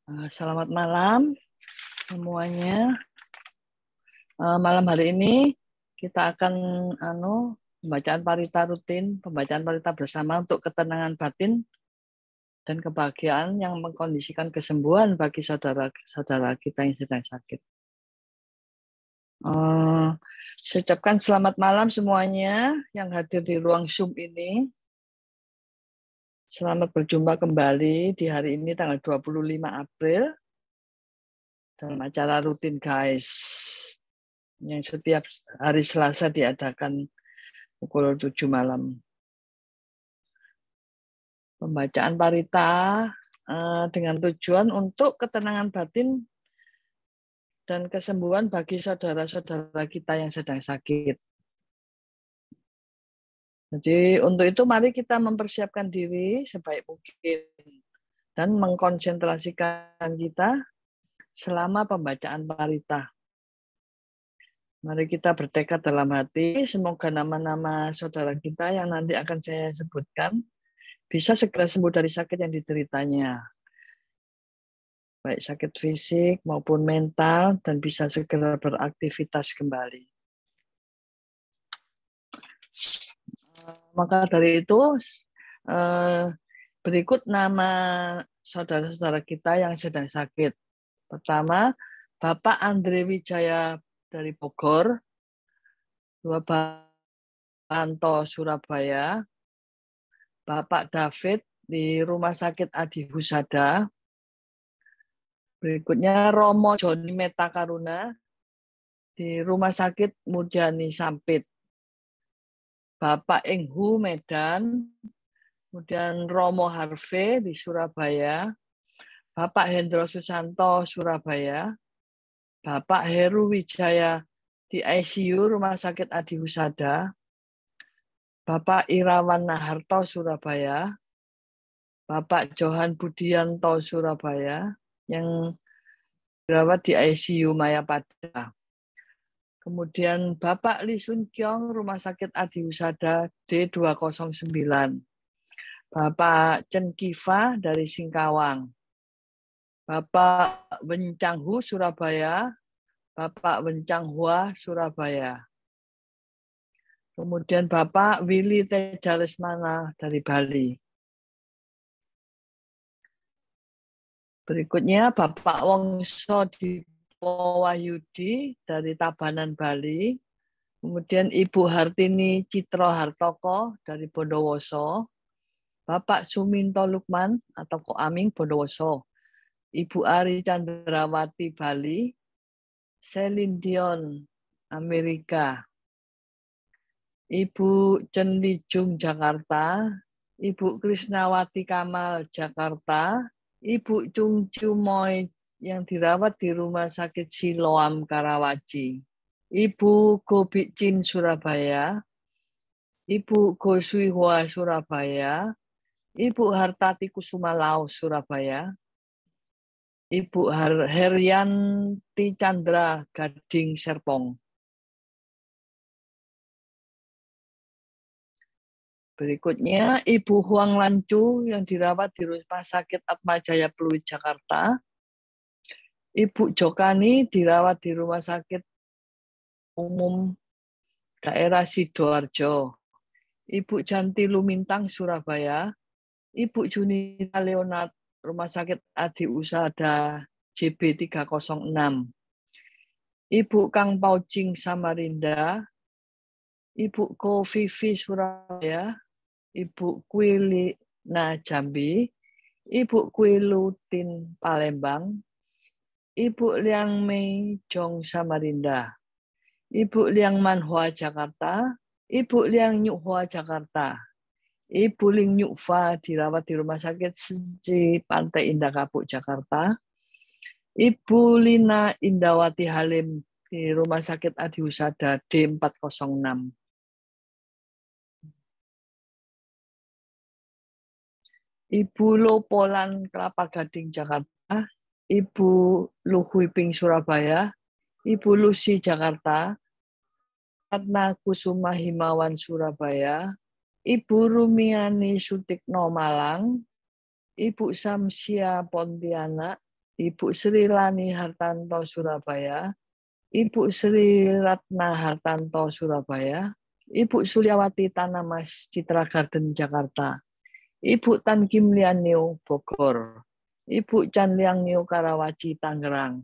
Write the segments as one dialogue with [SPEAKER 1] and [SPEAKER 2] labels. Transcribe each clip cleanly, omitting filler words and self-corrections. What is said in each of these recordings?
[SPEAKER 1] Selamat malam semuanya. Malam hari ini kita akan pembacaan parita rutin, pembacaan parita bersama untuk ketenangan batin dan kebahagiaan yang mengkondisikan kesembuhan bagi saudara-saudara kita yang sedang sakit. Saya ucapkan selamat malam semuanya yang hadir di ruang Zoom ini. Selamat berjumpa kembali di hari ini tanggal 25 April dalam acara rutin guys yang setiap hari Selasa diadakan pukul 7 malam. Pembacaan parita dengan tujuan untuk ketenangan batin dan kesembuhan bagi saudara-saudara kita yang sedang sakit. Jadi untuk itu mari kita mempersiapkan diri sebaik mungkin dan mengkonsentrasikan kita selama pembacaan parita. Mari kita bertekad dalam hati, semoga nama-nama saudara kita yang nanti akan saya sebutkan bisa segera sembuh dari sakit yang dideritanya. Baik sakit fisik maupun mental, dan bisa segera beraktivitas kembali. Maka dari itu, berikut nama saudara-saudara kita yang sedang sakit. Pertama, Bapak Andre Wijaya dari Bogor, Bapak Anto Surabaya, Bapak David di Rumah Sakit Adi Husada, berikutnya Romo Joni Metakaruna di Rumah Sakit Murjani Sampit, Bapak Enghu Medan, kemudian Romo Harve di Surabaya, Bapak Hendro Susanto Surabaya, Bapak Heru Wijaya di ICU Rumah Sakit Adi Husada, Bapak Irawan Naharto Surabaya, Bapak Johan Budianto Surabaya yang dirawat di ICU Mayapada. Kemudian Bapak Lee Sun Kyong Rumah Sakit Adi Husada D209. Bapak Chen Kiva dari Singkawang. Bapak Wencang Hu Surabaya, Bapak Wencang Hua Surabaya. Kemudian Bapak Willy Teja Lesmana dari Bali. Berikutnya Bapak Wongso Dipo Wahyudi dari Tabanan Bali. Kemudian Ibu Hartini Citro Hartoko dari Bondowoso. Bapak Suminto Lukman atau Ko Aming Bondowoso. Ibu Ari Chandrawati Bali, Celine Dion Amerika, Ibu Chen Lijung Jakarta, Ibu Krisnawati Kamal Jakarta, Ibu Chung Chumoy yang dirawat di Rumah Sakit Siloam Karawaci, Ibu Go Bicin Surabaya, Ibu Go Sui Hua Surabaya, Ibu Hartati Kusuma Lau Surabaya, Ibu Herianti Chandra Gading Serpong. Berikutnya Ibu Huang Lancu yang dirawat di Rumah Sakit Atmajaya Pluit Jakarta. Ibu Jokani dirawat di Rumah Sakit Umum Daerah Sidoarjo. Ibu Janti Lumintang Surabaya. Ibu Junita Leonard Rumah Sakit Adi Usada JB 306. Ibu Kang Paucing Samarinda, Ibu Ko Vivi Surabaya, Ibu Kwilina Jambi, Ibu Kwilutin Palembang, Ibu Liang Mei Jong Samarinda, Ibu Liang Manhua Jakarta, Ibu Liang Nyuhua Jakarta, Ibu Ling Nyukfa dirawat di Rumah Sakit Senci Pantai Indah Kapuk Jakarta, Ibu Lina Indawati Halim di Rumah Sakit Adi Husada D406. Ibu Lopolan Kelapa Gading Jakarta, Ibu Luhui Ping Surabaya, Ibu Lucy Jakarta, Ratna Kusuma Himawan Surabaya, Ibu Rumiani Sutikno Malang, Ibu Samsia Pontianak, Ibu Sri Lani Hartanto Surabaya, Ibu Sri Ratna Hartanto Surabaya, Ibu Suliawati Tanamas Citra Garden Jakarta, Ibu Tan Kim Lian Nio Bogor, Ibu Chan Liang Nio Karawaci Tangerang,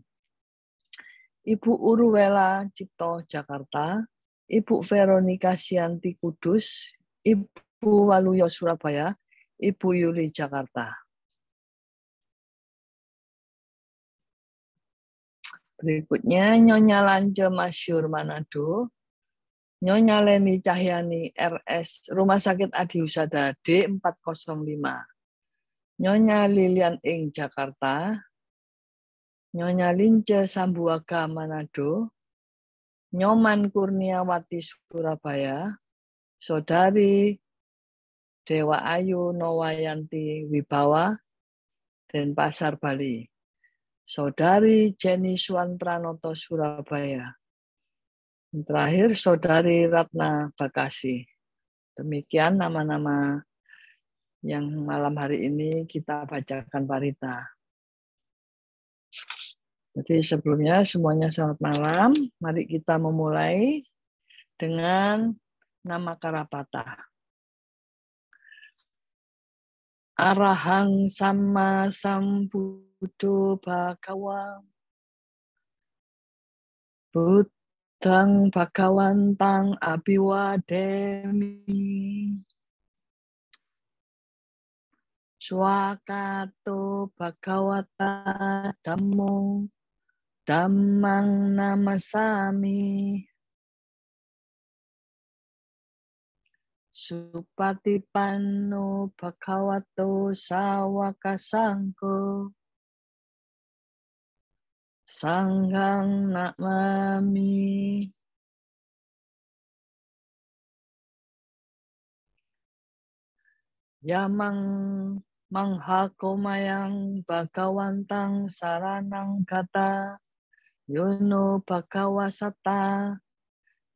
[SPEAKER 1] Ibu Uruwela Cipto Jakarta, Ibu Veronica Sianti Kudus, Ibu Waluyo Surabaya, Ibu Yuli Jakarta. Berikutnya Nyonya Lance Masyur Manado, Nyonya Leni Cahyani RS Rumah Sakit Adi Husada D405, Nyonya Lilian Ing Jakarta, Nyonya Lince Sambuaga Manado, Nyoman Kurniawati Surabaya, Saudari Dewa Ayu Nowayanti Wibawa, Denpasar Bali, Saudari Jenny Suwantranoto Surabaya, terakhir Saudari Ratna Bakasi. Demikian nama-nama yang malam hari ini kita bacakan parita. Jadi sebelumnya semuanya selamat malam. Mari kita memulai dengan nama Karapata. Arahang Sama Sambuddho Bhagawa Buddhang Bhagawantang Abhiwademi Swakato Bhagawata Dhammo Dhammang Namasami Supatipanno Bhagavato Sawaka Sangho Sanghang Namami. Yamang Manghakomayang Bhagawantang Saranang Gata Yono Bhagawasata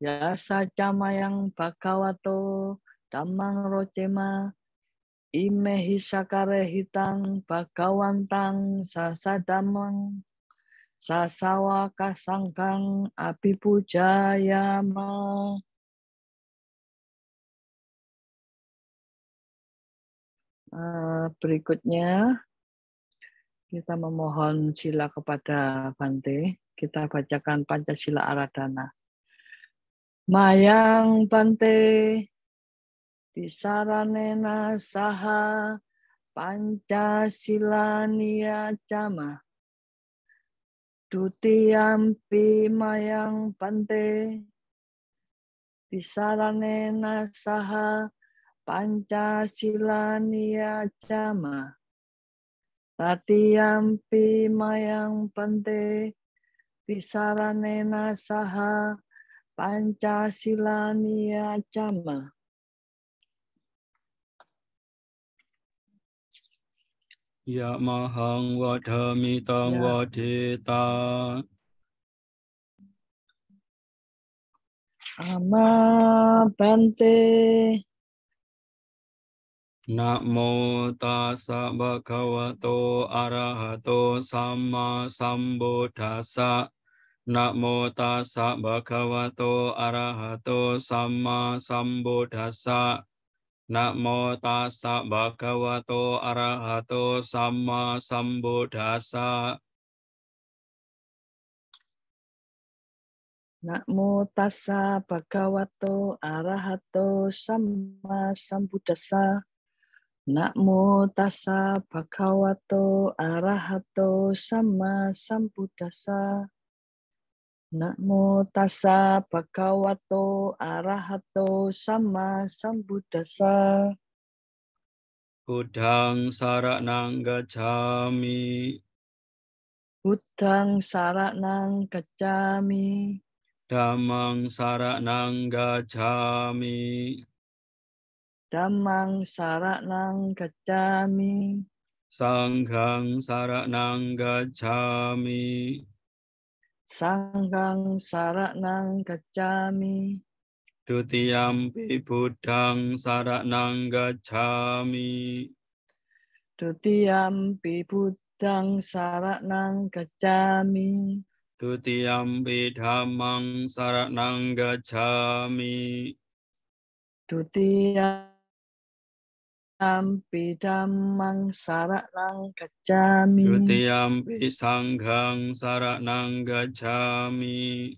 [SPEAKER 1] Yasa Camayang Bhagavato Dhammang Rocema Imehi Sakare Hitang Bhagawantang Sasadamang Sasawaka Sangkang Abhipujayama. Berikutnya kita memohon sila kepada Bante. Kita bacakan Pancasila Aradhana. Mayang Bante Disaranena Saha Pancasila Niyacama Dutiyampi Mayang Bante Disaranena Saha Pancasila Niyacama Tatiyampi Mayang Bante Disaranena Saha Pancasila Niyacama.
[SPEAKER 2] Ya mahang wadhamitang wadhita
[SPEAKER 1] Ama Bante.
[SPEAKER 2] Namo tassa bhagavato arahato samma sambuddhassa. Namo tassa bhagavato arahato samma sambuddhassa. Namo tassa bhagavato arahato samma sambuddhassa.
[SPEAKER 1] Namo tassa bhagavato arahato samma sambuddhassa. Namo tassa bhagavato arahato samma sambuddhassa. Namo tassa bhagavato arahato samma sambuddhassa.
[SPEAKER 2] Buddhang saranang gacchami.
[SPEAKER 1] Buddhang saranang gacchami.
[SPEAKER 2] Dhammang saranang gacchami.
[SPEAKER 1] Dhammang saranang gacchami.
[SPEAKER 2] Sanghang saranang gacchami.
[SPEAKER 1] Sanghang saranang gacchami.
[SPEAKER 2] Dutiyampi buddhang saranang gacchami.
[SPEAKER 1] Dutiyampi Buddhang saranang gacchami.
[SPEAKER 2] Dutiyampi dhammang saranang gacchami.
[SPEAKER 1] Dutiyampi dhammang saranang gacchami.
[SPEAKER 2] Dutiyampi sanghang saranang gacchami.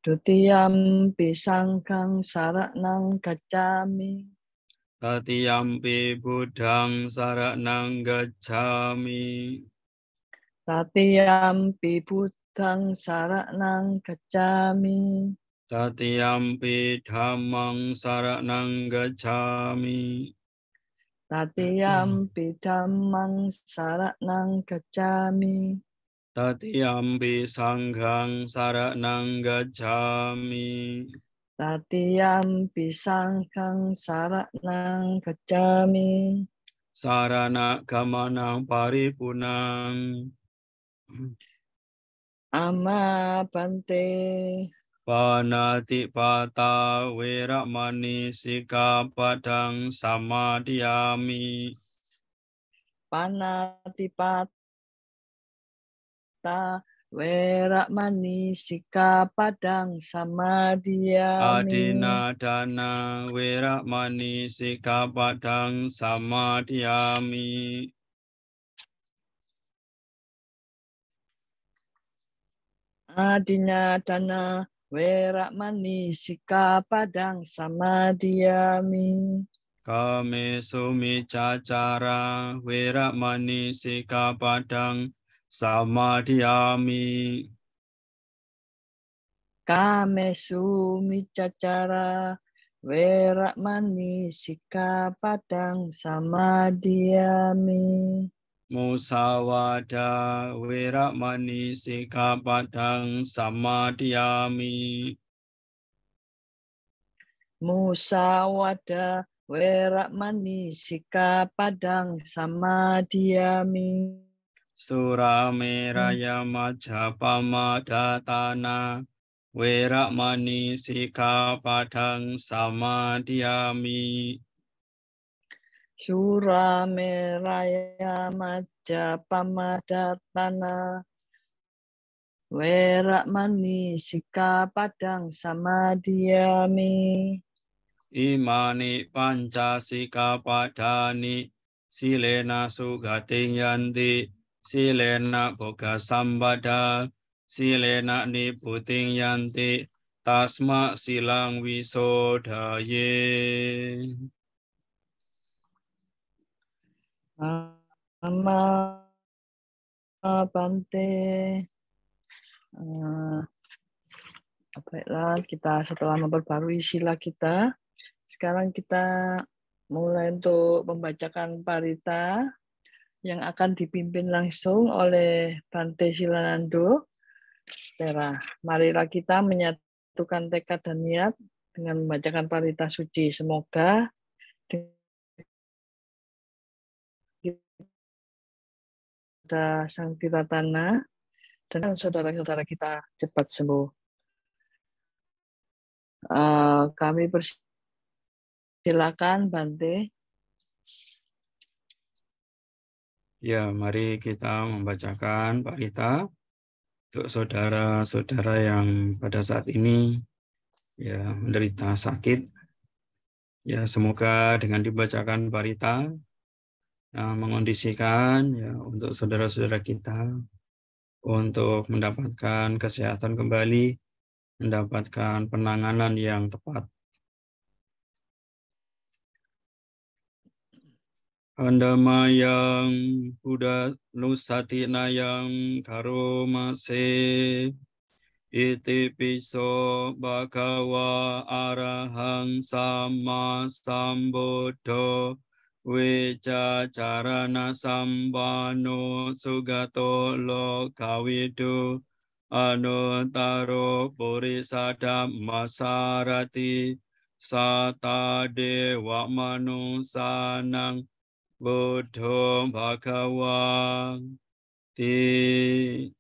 [SPEAKER 1] Dutiyampi sanghang saranang gacchami.
[SPEAKER 2] Tatiyampi buddhang saranang gacchami.
[SPEAKER 1] Tatiyampi buddhang saranang gacchami.
[SPEAKER 2] Tatiyampi dhammang saranang gacchami.
[SPEAKER 1] Tatiyampi dhammang saranang gacchami.
[SPEAKER 2] Tatiyampi sanghang saranang gacchami.
[SPEAKER 1] Tatiyampi sanghang saranang gacchami.
[SPEAKER 2] Sarana gamanang paripunang.
[SPEAKER 1] Amma bante.
[SPEAKER 2] Panatipata weramani sikapadang samadhiyami.
[SPEAKER 1] Panatipata weramani sikapadang samadhiyami.
[SPEAKER 2] Adina dana weramani sikapadang samadhiyami.
[SPEAKER 1] Adina dana weramani sikapadang samadhiyami.
[SPEAKER 2] Kame sumicacara weramani sikapadang samadhiyami.
[SPEAKER 1] Kamesu micacara weramani sikapadang samadhiyami.
[SPEAKER 2] Musawada weramani sikapadang samadhiyami.
[SPEAKER 1] Musawada weramani sikapadang samadhiyami.
[SPEAKER 2] Surameraya majapama datana weramani sikapadang samadhiyami.
[SPEAKER 1] Surameraya majapamadatana weramani sikapadang samadhiyami.
[SPEAKER 2] Imani panca sikapadani silena sugating yanti silena boga sambada silena niputing yanti tasma silang wisodaye.
[SPEAKER 1] Amma bante. Baiklah, kita setelah memperbarui sila kita, sekarang kita mulai untuk membacakan parita yang akan dipimpin langsung oleh Bante Silanando. Marilah kita menyatukan tekad dan niat dengan membacakan parita suci. Semoga kita Sang Tiratana dan saudara-saudara kita cepat sembuh. Kami persilakan Bante.
[SPEAKER 2] Ya, mari kita membacakan parita untuk saudara-saudara yang pada saat ini ya menderita sakit. Ya, semoga dengan dibacakan parita mengondisikan ya untuk saudara-saudara kita untuk mendapatkan kesehatan kembali, mendapatkan penanganan yang tepat. Andamayang Buddha Nusatina yang karomase iti piso bhagawa arahang sama sambuddho wicacarana sambano sugato lokawidu anuttaro purisada masarati sata dewa manusanang buddho bhagawa ti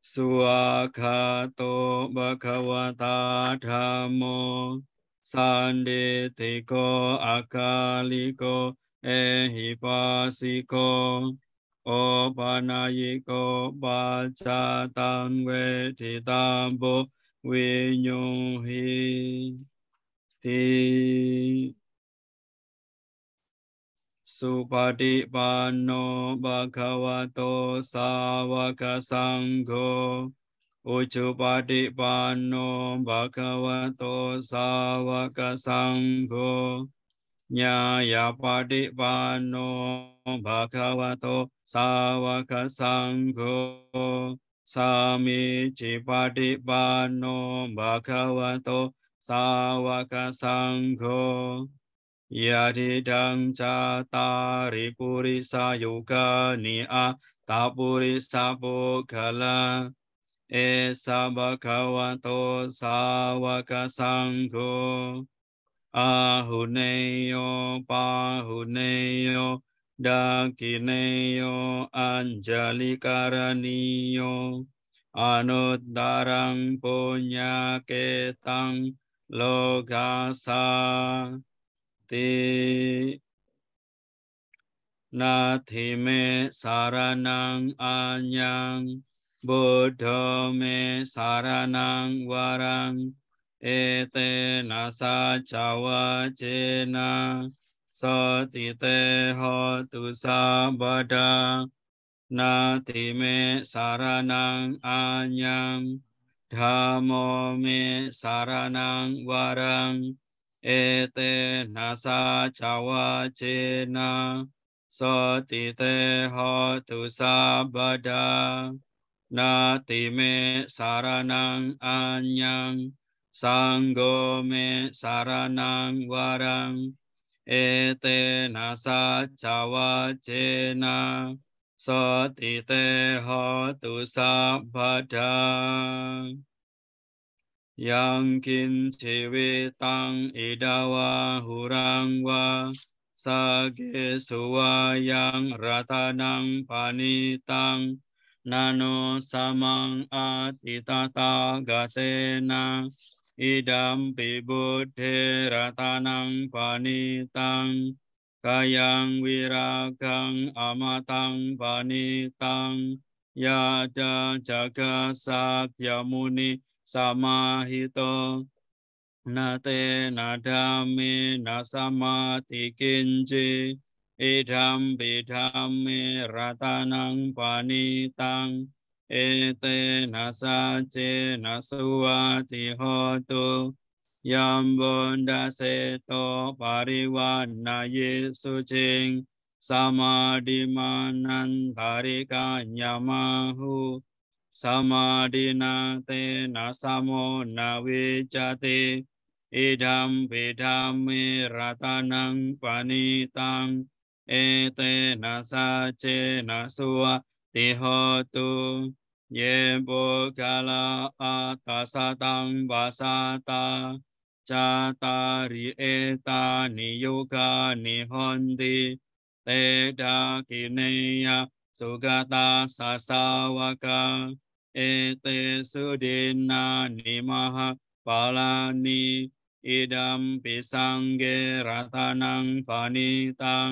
[SPEAKER 2] suwakato bhagavata dhammo sanditiko akaliko ehipasiko โอปานายิโกปัจจตังเวทิตาโบวิญโยหิติสุปฏิปันโนภะคะวะโตสาวกสังโฆอุชุปฏิปันโนภะคะวะโตสาวกสังโฆญาญาปฏิปันโนภะคะวะโตสาวกสังโฆสามิจิปฏิปันโนภะคะวะโตสาวกสังโฆยะทิดังจาตาริปุริสายุกานิอาตาปุริสาปุคละเอสะภะคะวะโตสาวกสังโฆอาหุเนโยปาหุเนโยดากิเนโยอัญจลิการณิโยอนุตตรังปุญญาเกตังโลกาสาตินาทิเมสารนังอัญญังบุตโธเมสารนังวรังเอเตนะสัจจวะเจนะสติเตโหตุสัพพดานาทิเมสารนังอัญญังธัมโมเมสารนังวรังเอเตนะสัจจวะเจนะสติเตโหตุสัพพดานาติเมสารนังอัญญังสังโฆเมสารนังวรังเอเตนะสัจจวะเจนะสติเตโหตุสัพพดายังกินชีวิตังอิดาวะหุรังวะสะเกสุวายังรัตนังปานิตังนาโนสมังอาติตาตากะเตนะอิดัมปิบุตเทรัตนังปานิตังกายังวิราคังอมตังปานิตังยาจาจักสักยมุนิสมาหิโตนาเตนะธรรมินะสมาติกินจิอิธัมปิธัมมิรัตนังปานิตังเอเตนะสัจเจนะสุวัติโหตุยัมบุนดาเสโตปาริวันนาเยสุจิงสมาดิมานันทาริกาญามาหุสมาดินาเตนะสมโมนาวิจติอิดัมปิธัมมิรัตนังปานิตังเอเตนะสัจเจนะสุวัติโหตุเยปุคละอัตตสตังวาสาตาจาตาริเอตานิโยกานิหนติเตดากิเนยสุกตาสัสสาวกาเอเตสุดินานิมหาปาลานิอิดัมปิสังเกรัตนังปานิตัง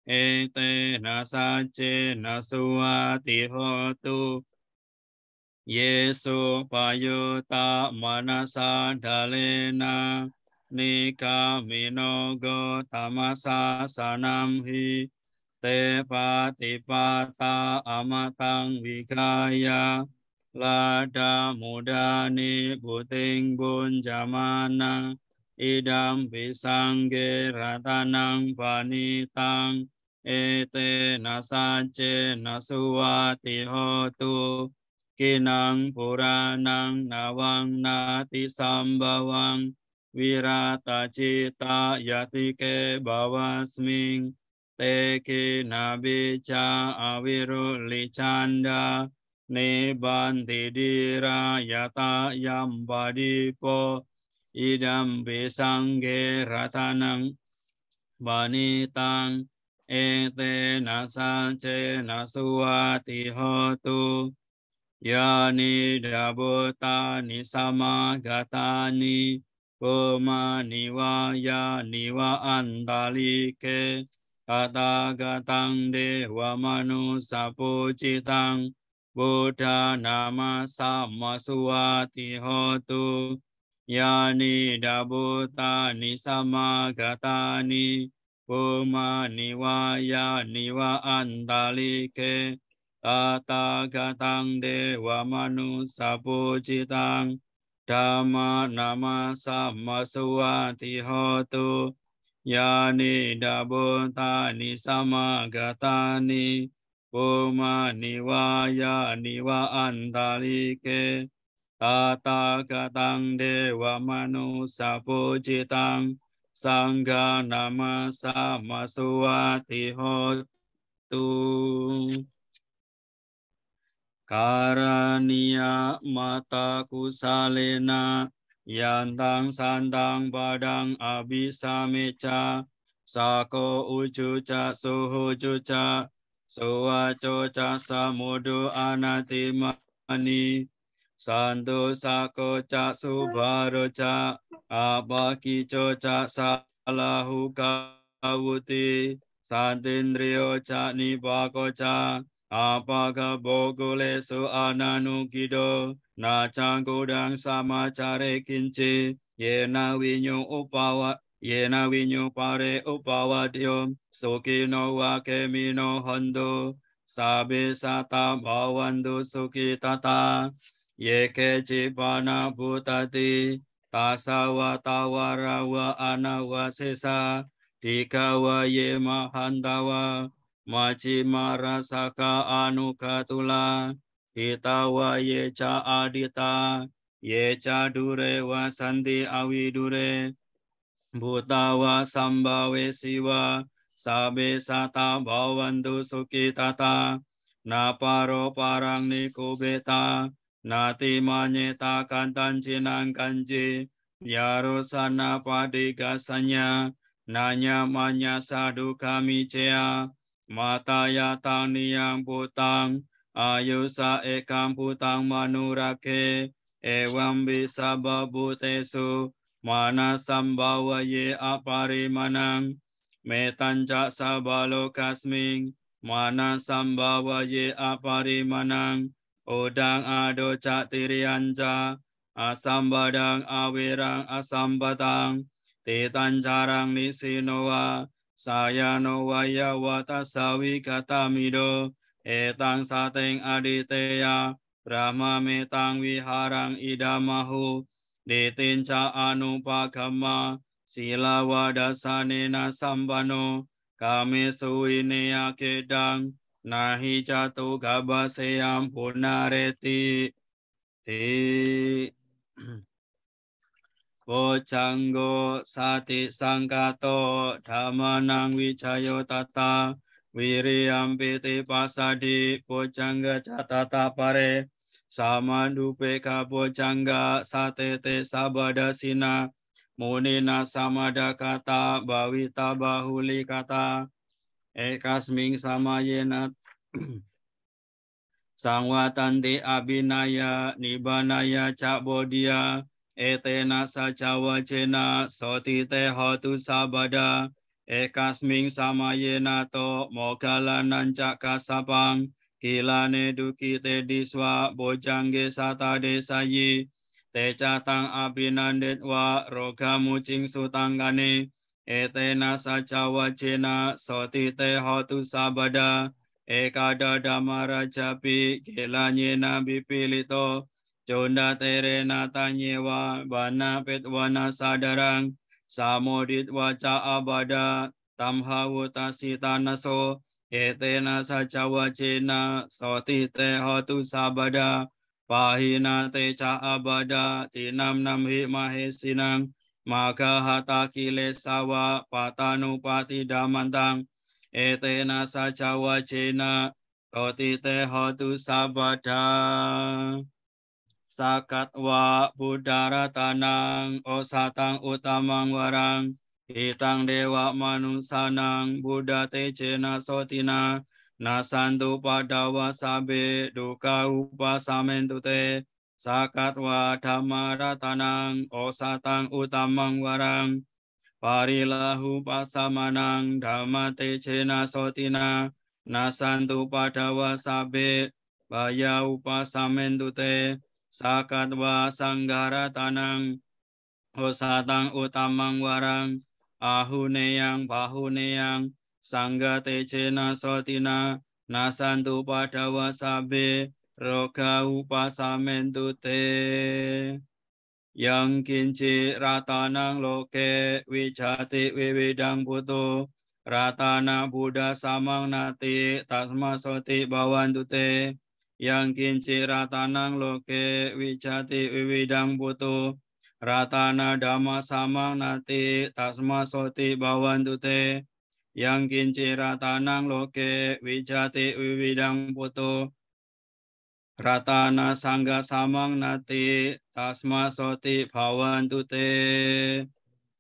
[SPEAKER 2] เอเตนะสัจเจนะสุวัติโหตุเยสุปโยตามนัสสะทะเลนะนิกามิโนโกตัมสสะสนัมหิเตปาติปาตาอมตังวิกายาลาดามุดานิบุติงบุญจามานะอิดัมปิสังเกรัตนังปานิตังเอเตนะสัจเจนะสุวัติโหตุกินังปุรานังนาวังนาติสัมบาวังวิราตจิตายติเกบาวัสมิงเตกินาบิจาอวิรุลิจันดาเนบันติดิรายตายัมบาดิโปอิดัมปิสังเกรัตนังบานิตังเอเตนะสัจเจนะสุวัติโหตุยานิดาบุตานิสมากตานิโกมานิวายานิวาอันตาลิเก Tathagatam Devamanu Pujitam Buddha Nama Sammasuvati Hotu Yani Dabutani Samagatani Puma Niwaya Niwa Andalike Tathagatam Devamanu Pujitam Dhamma Nama Sammasuvati Hotu Yani Dabutani Samagatani Puma Niwaya Niwa Andalike Tathagatam Devamanu Pujitam Sangha Nama Sammasuvati Hotu Karaniya mata kusalena yantang santang padang abisameca sako ucuca suhucuca suwacoca samudu anatimani santu sako ca subaroca apakicoca salahu kawuti santindriyo ca nipakoca Apakah bogole su ananukido na cangkudang sama care kinci yena winyu pare upawadyo sukino wakemino hondo sabe sata bawandu suki tata yeke cipana butati tasawa tawara wa anawasesa dikawa ye mahantawa Maci marasaka anukatula hitawa yeca adita yeca dure wasanti awidure butawa sambawe siwa sabe sata bawantu sukitata naparo parang nikubeta nati manyeta kantan cinang kanji yarusana padigasanya nanya manya sadu kami cea mata yatang niyang putang ayusa ekam putang manurake ewam bisa babutesu mana sambawa ye aparimanang metanca sabalo kasming mana sambawa ye aparimanang udang ado cak tirianca asambadang awirang asambatang titancarang nisinowa Sayano waya watasawi katamido etang sateng aditeya Brahma metang wiharang idamahu ditinca anupagama sila wadasanena sambano kami suinea kedang nahi jatuh gabaseyam punareti ti Bocanggo sati sangkato dhamanang wicayo tata wiriyam piti pasadi bocangga catata pare samandupe ka bocangga satete sabadasina munina samada kata bawita bahuli kata ekasming samayena sangwatanti abinaya nibanaya cabodia etena sacawa cena sotite hotu sabada ekasming samayena to mogalanan cakasapang kilane dukite diswa bojangge sata desayi te catang abinandet wa roga mucing sutanggane etena sacawa cena sotite hotu sabada ekada damara japi kilanye nabi pilito Jonda terena tanyewa bana petwana sadarang samodit waca abada tamhawuta sitanaso etena sacawa cena sotite hotu sabada pahina teca abada tinam namhi mahesinang maka hata kilesawa patanupati damantang etena sacawa cena sotite hotu sabada Sakat wa budara tanang osatang utamang warang hitang dewa manusanang buddha tejena sotina nasantu padawa sabe duka upasamentute sakat wa dhamara tanang osatang utamang warang Parilahu pasamanang dhammate cena sotina nasantu padawa sabe baya upasamentute sakatwa sanggara tanang osatang utamang warang ahuneyang bahuneyang sanggate cena sotina nasantu padawa sabe roga upasamentute yang kinci ratanang loke wijati wiwidang putu ratana buddha samang nati tasmasoti bawantute yang kinci ratanang loke wijati wiwidang putu ratana dhamma samang nati tasmasoti bawantute yang kinci ratanang loke wijati wiwidang putu ratana sangga samang nati tasma soti bhavantu te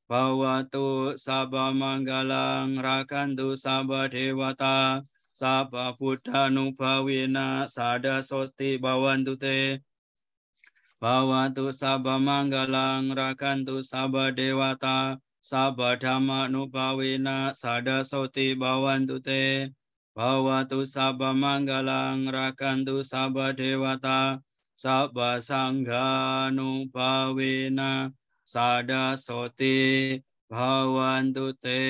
[SPEAKER 2] bhavatu sabba manggalang rakantu sabba dewata sabba buddhanubhavina sada soti bhavantu te bhavatu sabba manggalang rakantu sabba dewata sabba dhamma nubhavina sada soti bhavantu te bhavatu sabba manggalang rakantu sabba dewata sabba sangha nubhavina sada soti bhavantu te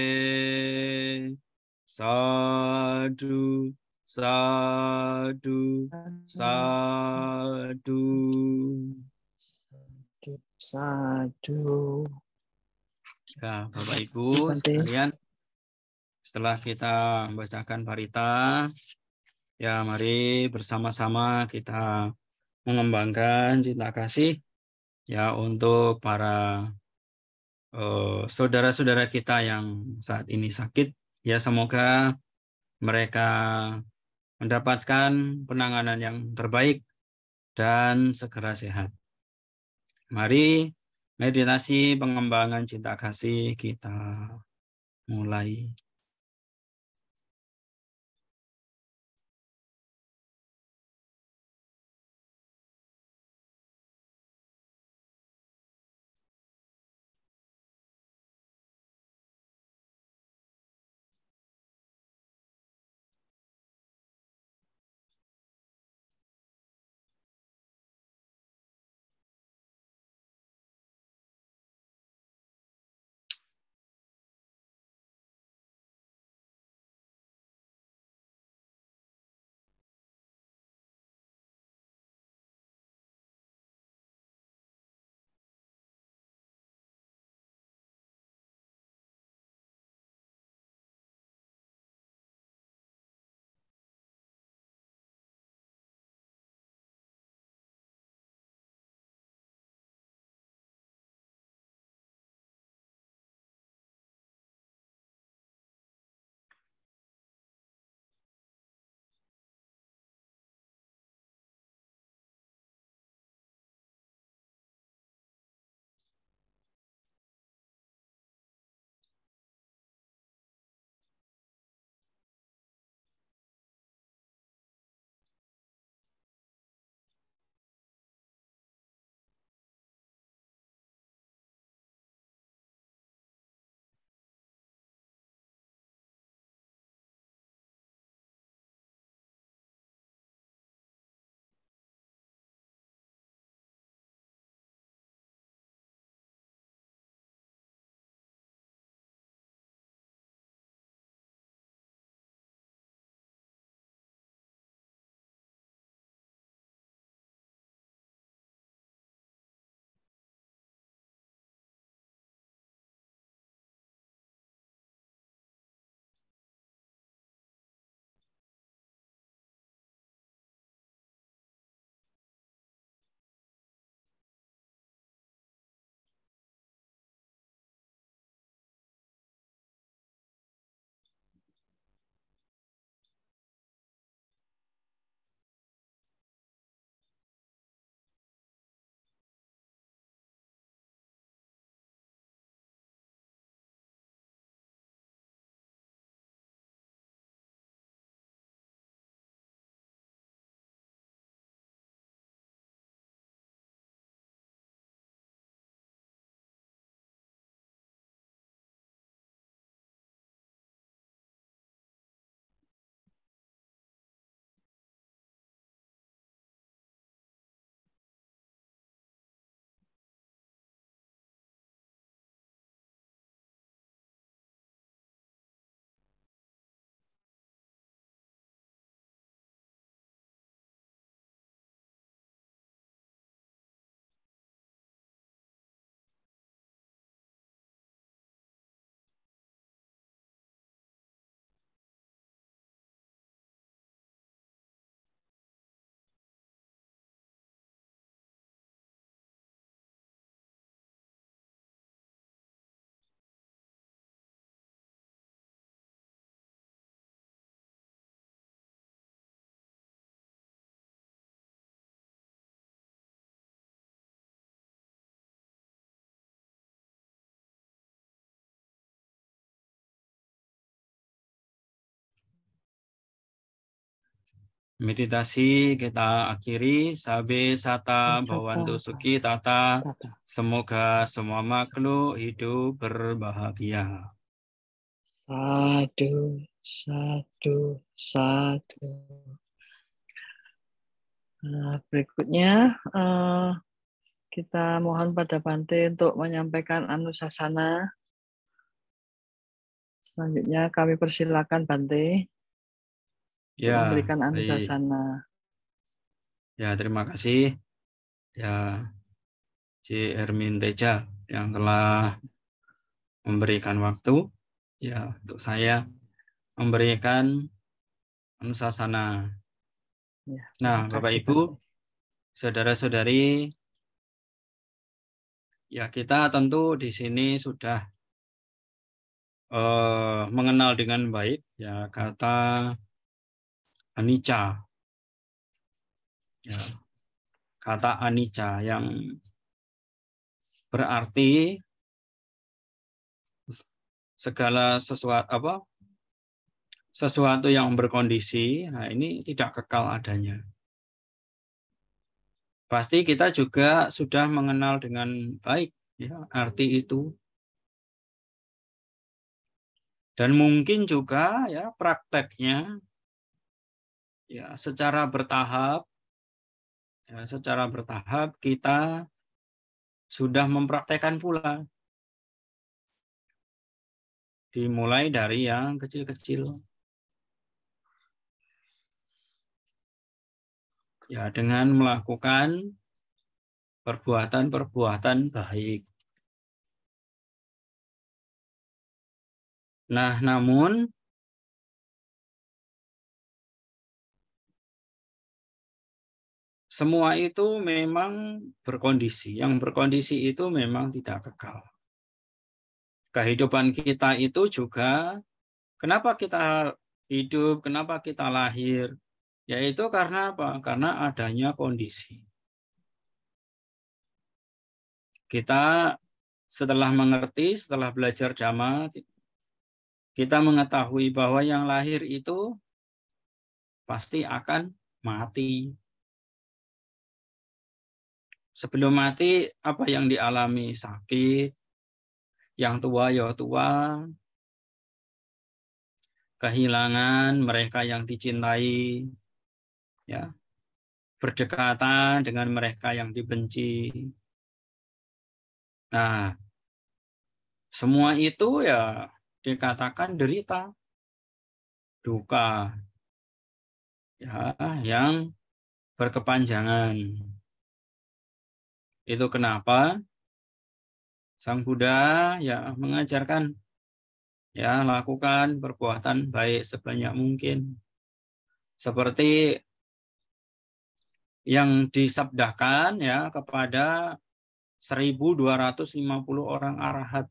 [SPEAKER 2] sadu sadu sadu.
[SPEAKER 1] Sadu.
[SPEAKER 2] Ya, Bapak Ibu sekalian, setelah kita membacakan parita, ya mari bersama-sama kita mengembangkan cinta kasih ya untuk para saudara-saudara kita yang saat ini sakit. Ya semoga mereka mendapatkan penanganan yang terbaik dan segera sehat. Mari meditasi pengembangan cinta kasih kita mulai. Meditasi kita akhiri. Sabe sata bhavantu sukhi tata. Semoga semua makhluk hidup berbahagia.
[SPEAKER 1] Sadu, sadu, sadu. Nah, berikutnya kita mohon pada Bante untuk menyampaikan anusasana. Selanjutnya kami persilakan Bante untuk
[SPEAKER 2] Ya,
[SPEAKER 1] memberikan
[SPEAKER 2] baik.
[SPEAKER 1] anusasana.
[SPEAKER 2] Ya, terima kasih. Ya, C. Hermin Teja yang telah memberikan waktu ya untuk saya memberikan anusasana.
[SPEAKER 1] Ya,
[SPEAKER 2] Nah,
[SPEAKER 1] terima
[SPEAKER 2] Bapak
[SPEAKER 1] kasih,
[SPEAKER 2] Ibu,
[SPEAKER 1] Bante.
[SPEAKER 2] saudara-saudari, ya kita tentu di sini sudah mengenal dengan baik ya kata anicca. Ya, kata anicca yang berarti segala sesuatu yang berkondisi, nah ini tidak kekal adanya. Pasti kita juga sudah mengenal dengan baik ya, arti itu. Dan mungkin juga ya prakteknya ya secara bertahap kita sudah mempraktekkan pula. Dimulai dari yang kecil-kecil. Ya, dengan melakukan perbuatan-perbuatan baik. Nah, namun semua itu memang berkondisi. Yang berkondisi itu memang tidak kekal. Kehidupan kita itu juga, kenapa kita hidup, kenapa kita lahir, yaitu karena apa? Karena adanya kondisi. Kita setelah mengerti, setelah belajar Dhamma, kita mengetahui bahwa yang lahir itu pasti akan mati. Sebelum mati, apa yang dialami? Sakit, yang tua ya tua, kehilangan mereka yang dicintai, ya, berdekatan dengan mereka yang dibenci. Nah, semua itu ya dikatakan derita, duka, ya, yang berkepanjangan. Itu kenapa Sang Buddha ya mengajarkan ya lakukan perbuatan baik sebanyak mungkin. Seperti yang disabdakan ya kepada 1.250 orang arahat.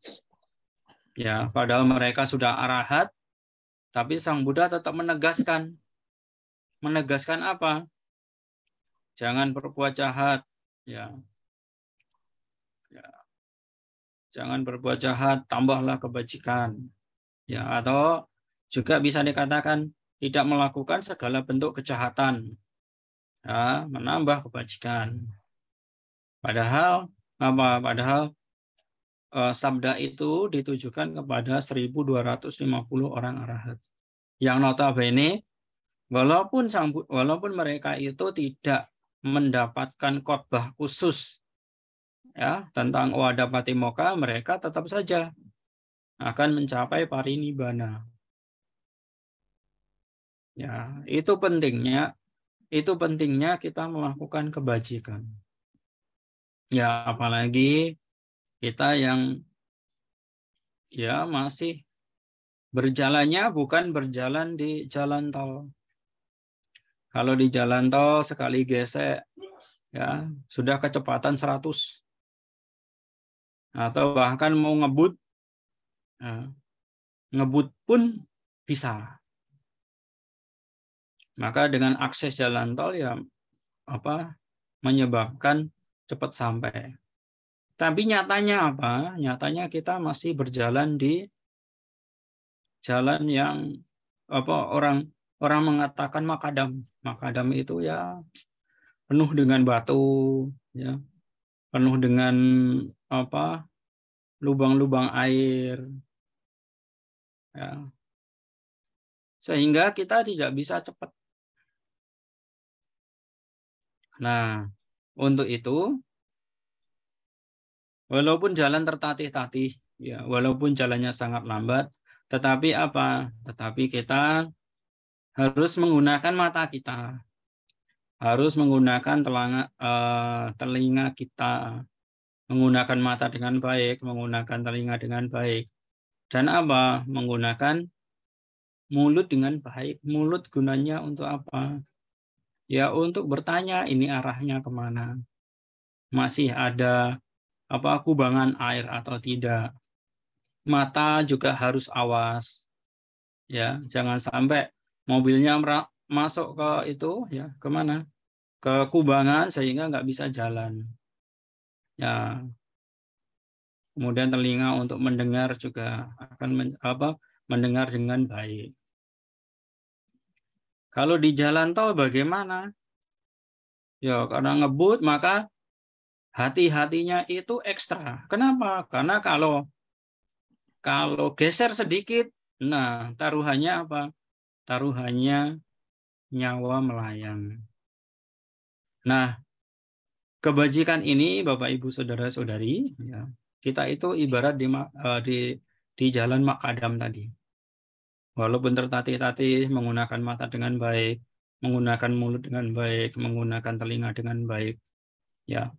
[SPEAKER 2] Ya, padahal mereka sudah arahat, tapi Sang Buddha tetap menegaskan. Menegaskan apa? Jangan berbuat jahat, ya. Ya. Jangan berbuat jahat, tambahlah kebajikan. Ya, atau juga bisa dikatakan tidak melakukan segala bentuk kejahatan. Ya, menambah kebajikan. Padahal apa? Padahal sabda itu ditujukan kepada 1.250 orang arahat. Yang notabene walaupun mereka itu tidak mendapatkan khotbah khusus ya tentang Oada Patimokkha, mereka tetap saja akan mencapai parinibbana. Ya, itu pentingnya kita melakukan kebajikan. Ya, apalagi kita yang ya masih berjalannya bukan berjalan di jalan tol. Kalau di jalan tol sekali gesek ya sudah kecepatan 100 atau bahkan mau ngebut ya, ngebut pun bisa. Maka dengan akses jalan tol ya menyebabkan cepat sampai. Tapi nyatanya apa? Nyatanya kita masih berjalan di jalan yang orang orang mengatakan makadam. Makadam itu ya penuh dengan batu, ya, penuh dengan apa? Lubang-lubang air, ya. Sehingga kita tidak bisa cepat. Nah, untuk itu, walaupun jalan tertatih-tatih, ya, walaupun jalannya sangat lambat, tetapi apa? Tetapi kita harus menggunakan mata kita, harus menggunakan telinga kita, menggunakan mata dengan baik, menggunakan telinga dengan baik, dan apa? Menggunakan mulut dengan baik. Mulut gunanya untuk apa? Ya untuk bertanya ini arahnya kemana? Masih ada apa kubangan air atau tidak? Mata juga harus awas, ya jangan sampai mobilnya masuk ke itu, ya kemana? Ke kubangan sehingga nggak bisa jalan. Ya, kemudian telinga untuk mendengar juga akan mendengar dengan baik. Kalau di jalan tol bagaimana? Ya karena ngebut maka hati-hatinya itu ekstra. Kenapa? Karena kalau geser sedikit, nah taruhannya apa? Taruhannya nyawa melayang. Nah, kebajikan ini Bapak Ibu Saudara-saudari, ya, kita itu ibarat di jalan makadam tadi. Walaupun tertatih-tatih, menggunakan mata dengan baik, menggunakan mulut dengan baik, menggunakan telinga dengan baik, ya.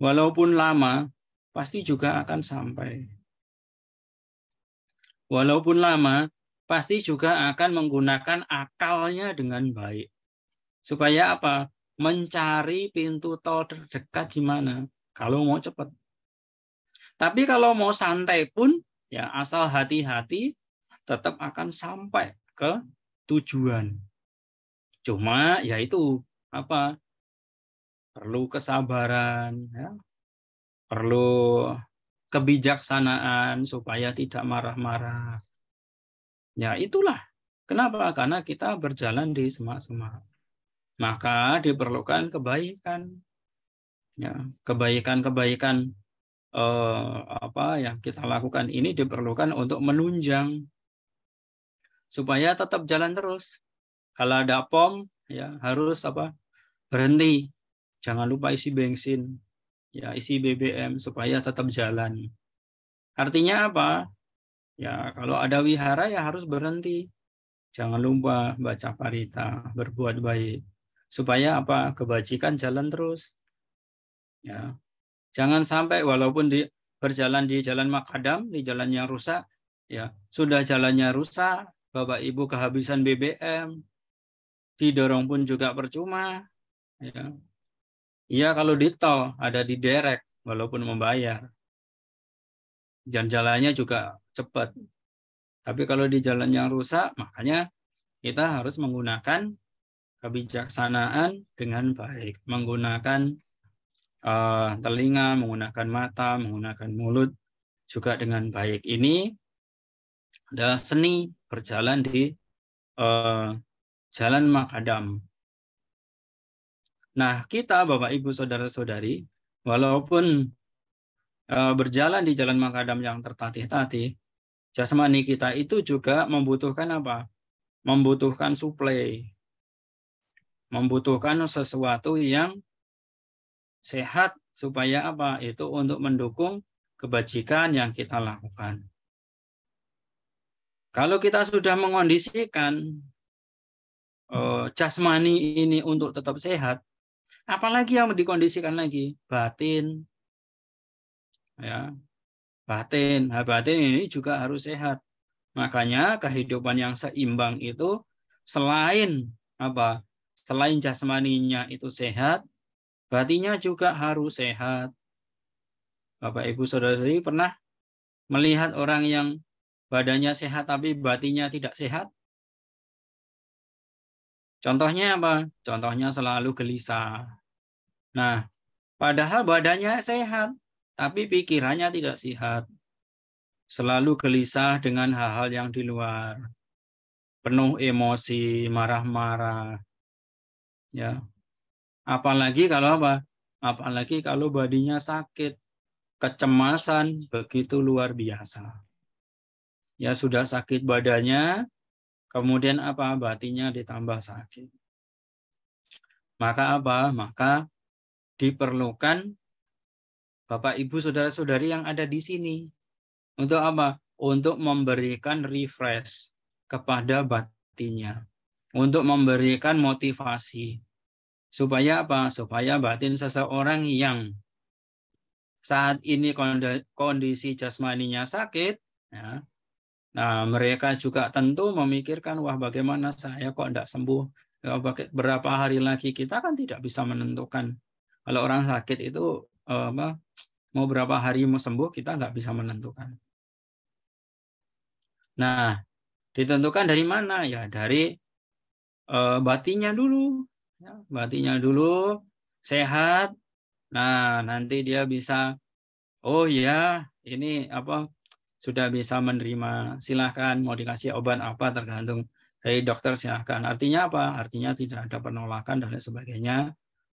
[SPEAKER 2] Walaupun lama, pasti juga akan sampai. Walaupun lama, pasti juga akan menggunakan akalnya dengan baik. Supaya apa? Mencari pintu tol terdekat di mana? Kalau mau cepat. Tapi kalau mau santai pun, ya asal hati-hati, tetap akan sampai ke tujuan. Cuma ya itu apa? Perlu kesabaran, ya. Perlu kebijaksanaan supaya tidak marah-marah. Ya itulah. Kenapa? Karena kita berjalan di semak-semak. Maka diperlukan kebaikan. Ya, kebaikan-kebaikan apa yang kita lakukan ini diperlukan untuk menunjang supaya tetap jalan terus. Kalau ada pom, ya harus apa? Berhenti. Jangan lupa isi bensin, ya isi BBM supaya tetap jalan. Artinya apa? Ya kalau ada wihara ya harus berhenti. Jangan lupa baca parita, berbuat baik. Supaya apa? Kebajikan jalan terus. Ya. Jangan sampai walaupun berjalan di jalan makadam, di jalan yang rusak, ya sudah jalannya rusak, Bapak Ibu kehabisan BBM, didorong pun juga percuma. Ya, ya kalau di tol ada di derek, walaupun membayar, jalannya juga cepat. Tapi kalau di jalan yang rusak, makanya kita harus menggunakan kebijaksanaan dengan baik, menggunakan telinga, menggunakan mata, menggunakan mulut juga dengan baik. Ini adalah seni berjalan di jalan makadam. Nah, kita Bapak Ibu Saudara-saudari, walaupun berjalan di jalan makadam yang tertatih-tatih, jasmani kita itu juga membutuhkan apa? Membutuhkan suplai, membutuhkan sesuatu yang sehat supaya apa? Itu untuk mendukung kebajikan yang kita lakukan. Kalau kita sudah mengondisikan jasmani ini untuk tetap sehat, apalagi yang dikondisikan lagi? Batin. Ya, batin. Nah, batin ini juga harus sehat. Makanya kehidupan yang seimbang itu selain apa? Selain jasmaninya itu sehat, batinnya juga harus sehat. Bapak Ibu Saudara-saudari pernah melihat orang yang badannya sehat tapi batinnya tidak sehat? Contohnya apa? Contohnya selalu gelisah. Nah, padahal badannya sehat, tapi pikirannya tidak sehat. Selalu gelisah dengan hal-hal yang di luar. penuh emosi, marah-marah. Ya. Apalagi kalau apa? Apalagi kalau badinya sakit, kecemasan begitu luar biasa. Ya sudah sakit badannya, kemudian apa? Batinnya ditambah sakit. Maka apa? Maka diperlukan Bapak, Ibu, saudara-saudari yang ada di sini. Untuk apa? Untuk memberikan refresh kepada batinnya. Untuk memberikan motivasi. Supaya apa? Supaya batin seseorang yang saat ini kondisi jasmaninya sakit, ya, nah mereka juga tentu memikirkan, wah bagaimana saya kok tidak sembuh? Ya, berapa hari lagi kita kan tidak bisa menentukan. Kalau orang sakit itu mau berapa hari mau sembuh kita nggak bisa menentukan. Nah, ditentukan dari mana? Ya dari batinnya dulu. Ya, batinnya dulu sehat. Nah, nanti dia bisa, oh ya, ini apa sudah bisa menerima, silahkan mau dikasih obat apa tergantung dari dokter, silahkan. Artinya apa? Artinya tidak ada penolakan dan lain sebagainya.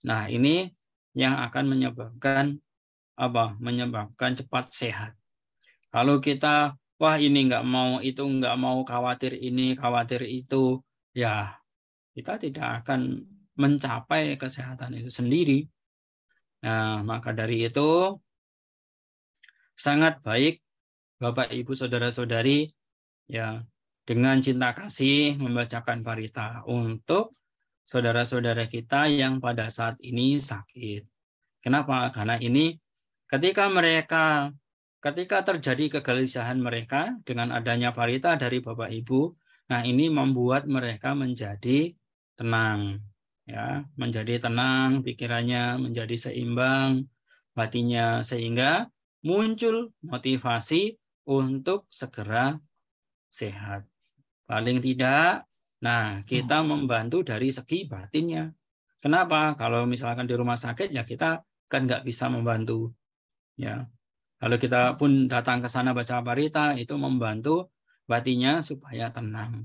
[SPEAKER 2] Nah, ini yang akan menyebabkan apa? Menyebabkan cepat sehat. Kalau kita, wah ini nggak mau, itu nggak mau, khawatir ini, khawatir itu, ya kita tidak akan mencapai kesehatan itu sendiri. Nah, maka dari itu sangat baik Bapak, Ibu, saudara-saudari, ya dengan cinta kasih membacakan parita untuk saudara-saudara kita yang pada saat ini sakit. Kenapa? Karena ini ketika terjadi kegelisahan mereka dengan adanya parita dari Bapak Ibu, nah ini membuat mereka menjadi tenang, ya, menjadi tenang, pikirannya menjadi seimbang, batinnya, sehingga muncul motivasi untuk segera sehat. Paling tidak, nah kita membantu dari segi batinnya. Kenapa? Kalau misalkan di rumah sakit ya kita kan nggak bisa membantu. Ya, kalau kita pun datang ke sana baca parita itu membantu batinnya supaya tenang.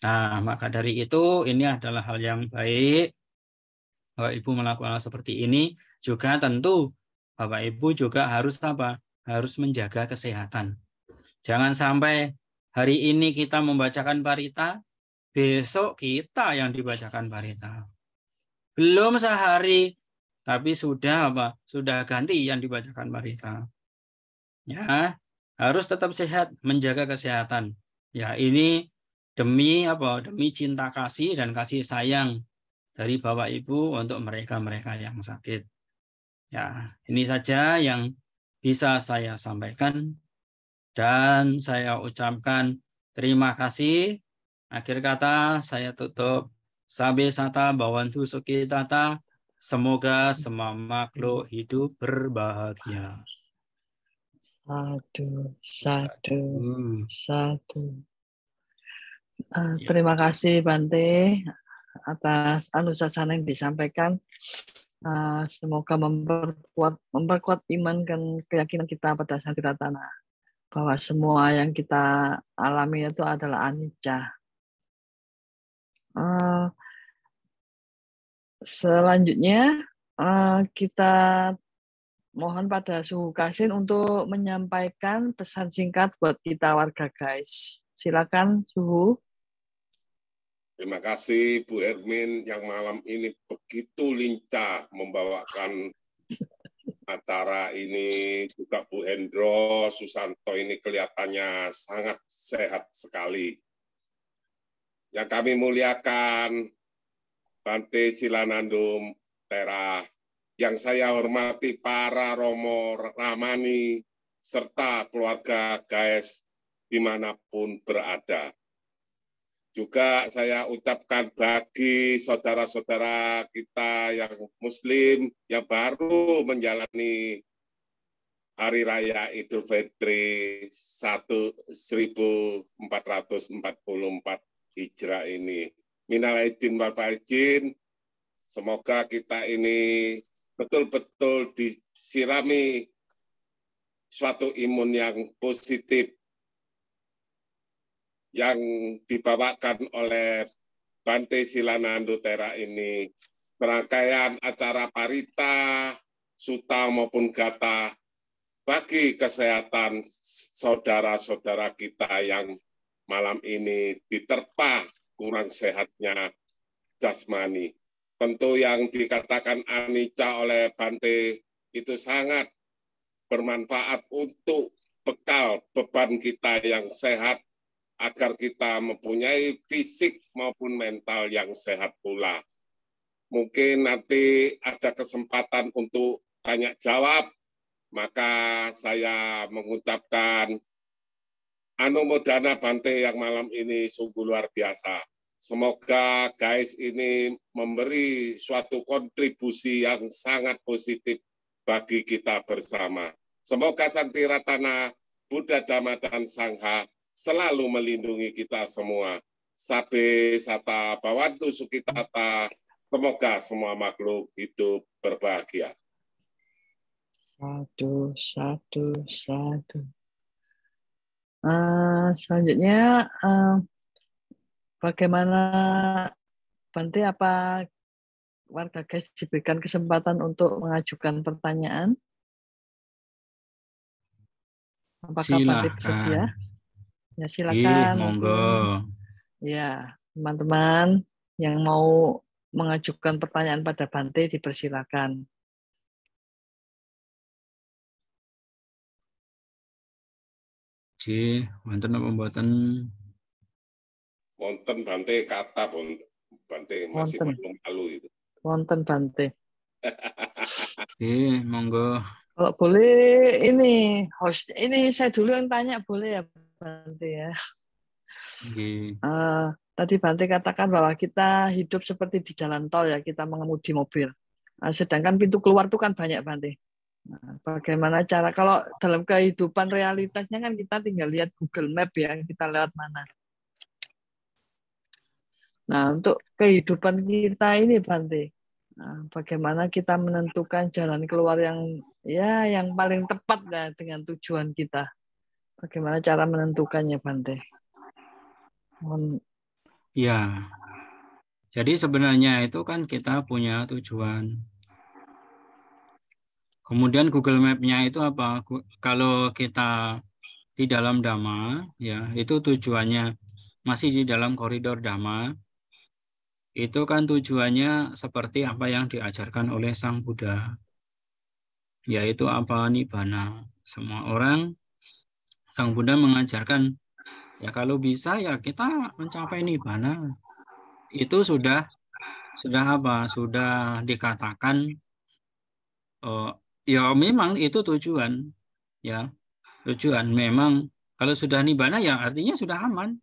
[SPEAKER 2] Nah, maka dari itu ini adalah hal yang baik. Bapak Ibu melakukan hal seperti ini juga tentu Bapak Ibu juga harus apa? Harus menjaga kesehatan. Jangan sampai hari ini kita membacakan parita, besok kita yang dibacakan parita. Belum sehari, tapi sudah apa? Sudah ganti yang dibacakan parita. Ya, harus tetap sehat, menjaga kesehatan. Ya, ini demi apa? Demi cinta kasih dan kasih sayang dari Bapak Ibu untuk mereka-mereka yang sakit. Ya, ini saja yang bisa saya sampaikan dan saya ucapkan terima kasih. Akhir kata saya tutup. Sabe sata bawantu sukitata. Semoga semua makhluk hidup berbahagia.
[SPEAKER 1] Satu.
[SPEAKER 2] Ya.
[SPEAKER 1] Terima kasih Bante atas anusasana yang disampaikan. Semoga memperkuat iman dan keyakinan kita pada Sankirtana bahwa semua yang kita alami itu adalah anicca. Selanjutnya kita mohon pada Suhu Kasin untuk menyampaikan pesan singkat buat kita warga guys. Silakan Suhu.
[SPEAKER 3] Terima kasih Bu Ermin yang malam ini begitu lincah membawakan acara ini. Juga Bu Hendro Susanto ini kelihatannya sangat sehat sekali. Yang kami muliakan Bante Silanandum Tera, yang saya hormati para Romo Ramani, serta keluarga Gaes dimanapun berada. Juga saya ucapkan bagi saudara-saudara kita yang Muslim yang baru menjalani Hari Raya Idul Fitri 1444 Hijrah ini. Minal aidin wal faizin, semoga kita ini betul-betul disirami suatu imun yang positif, yang dibawakan oleh Bante Silanando Tera ini, rangkaian acara parita, suta maupun gata bagi kesehatan saudara-saudara kita yang malam ini diterpa kurang sehatnya jasmani. Tentu yang dikatakan anicca oleh Bante itu sangat bermanfaat untuk bekal beban kita yang sehat, agar kita mempunyai fisik maupun mental yang sehat pula. Mungkin nanti ada kesempatan untuk tanya jawab, maka saya mengucapkan anumodana Bante yang malam ini sungguh luar biasa. Semoga guys ini memberi suatu kontribusi yang sangat positif bagi kita bersama. Semoga Sang Tiratana, Buddha, Dhamma, dan Sangha selalu melindungi kita semua. Sabe sata bawantu sukitata. Semoga semua makhluk hidup berbahagia.
[SPEAKER 1] Satu, satu, satu. Selanjutnya, bagaimana Bante, apa warga guys diberikan kesempatan untuk mengajukan pertanyaan? Apakah Bante bersedia? Ya, silakan.
[SPEAKER 2] Monggo.
[SPEAKER 1] Ya, teman-teman yang mau mengajukan pertanyaan pada Bante dipersilakan.
[SPEAKER 2] Wonten apa mboten?
[SPEAKER 3] Wonten Bante kata Bante masih malu itu.
[SPEAKER 1] Wonten Bante.
[SPEAKER 2] Monggo.
[SPEAKER 1] Kalau boleh ini host ini saya dulu yang tanya, boleh ya Bante ya? Tadi Bante katakan bahwa kita hidup seperti di jalan tol ya, kita mengemudi mobil. Sedangkan pintu keluar itu kan banyak Bante. Nah, bagaimana cara kalau dalam kehidupan realitasnya kan kita tinggal lihat Google Map ya, kita lewat mana. Nah, untuk kehidupan kita ini Bante, bagaimana kita menentukan jalan keluar yang paling tepat lah dengan tujuan kita. Bagaimana cara menentukannya Bante?
[SPEAKER 2] Ya. Jadi sebenarnya itu kan kita punya tujuan. Kemudian Google Map-nya itu apa? Kalau kita di dalam Dhamma, ya itu tujuannya masih di dalam koridor Dhamma. Itu kan tujuannya seperti apa yang diajarkan oleh Sang Buddha, yaitu apa? Nibbana. Semua orang, Sang Buddha mengajarkan, ya kalau bisa ya kita mencapai Nibbana. Itu sudah apa? Sudah dikatakan. Ya memang itu tujuan, ya tujuan. Memang kalau sudah nibbana ya artinya sudah aman.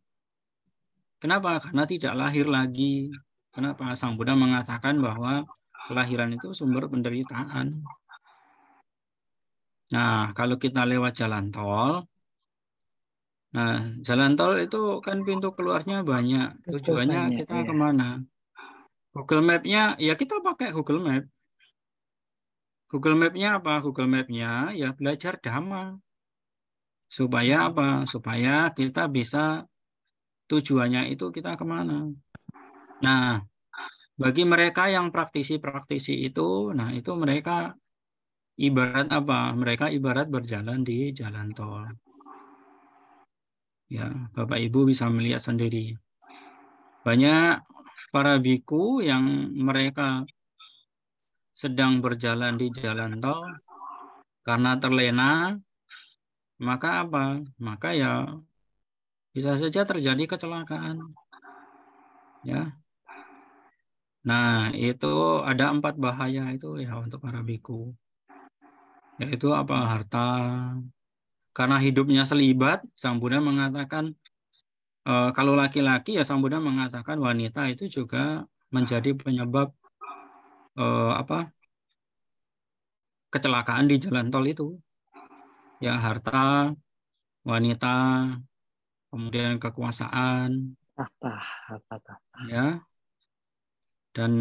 [SPEAKER 2] Kenapa? Karena tidak lahir lagi. Kenapa? Sang Buddha mengatakan bahwa kelahiran itu sumber penderitaan. Nah, kalau kita lewat jalan tol, jalan tol itu kan pintu keluarnya banyak. Tujuannya kita kemana? Google Map-nya, ya kita pakai Google Map. Google Map-nya apa? Google Map-nya ya belajar Dhamma. Supaya apa? Supaya kita bisa tujuannya itu kita kemana. Nah, bagi mereka yang praktisi-praktisi itu, nah itu mereka ibarat apa? Mereka ibarat berjalan di jalan tol. Ya, Bapak Ibu bisa melihat sendiri. Banyak para biku yang mereka sedang berjalan di jalan tol karena terlena, maka apa? Maka ya bisa saja terjadi kecelakaan. Ya. Nah, itu ada 4 bahaya itu ya untuk para biku. Yaitu apa? Harta. Karena hidupnya selibat, Sang Buddha mengatakan, kalau laki-laki ya Sang Buddha mengatakan wanita itu juga menjadi penyebab kecelakaan di jalan tol itu. Ya, harta, wanita, kemudian kekuasaan, ya, dan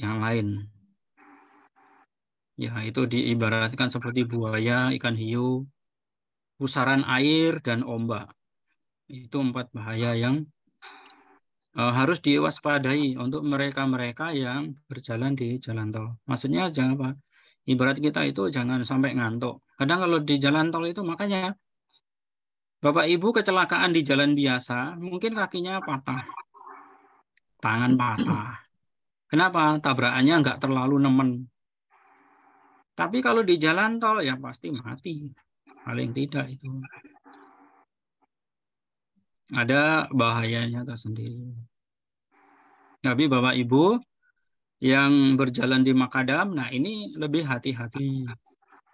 [SPEAKER 2] yang lain. Ya, itu diibaratkan seperti buaya, ikan hiu, pusaran air, dan ombak. Itu 4 bahaya yang harus diwaspadai untuk mereka-mereka yang berjalan di jalan tol. Maksudnya jangan apa? Ibarat kita itu jangan sampai ngantuk. Kadang kalau di jalan tol itu makanya Bapak Ibu kecelakaan di jalan biasa, mungkin kakinya patah, tangan patah. Kenapa? Tabrakannya nggak terlalu nemen. Tapi kalau di jalan tol ya pasti mati. Paling tidak itu. Ada bahayanya tersendiri. Tapi Bapak Ibu yang berjalan di Makadam, nah ini lebih hati-hati.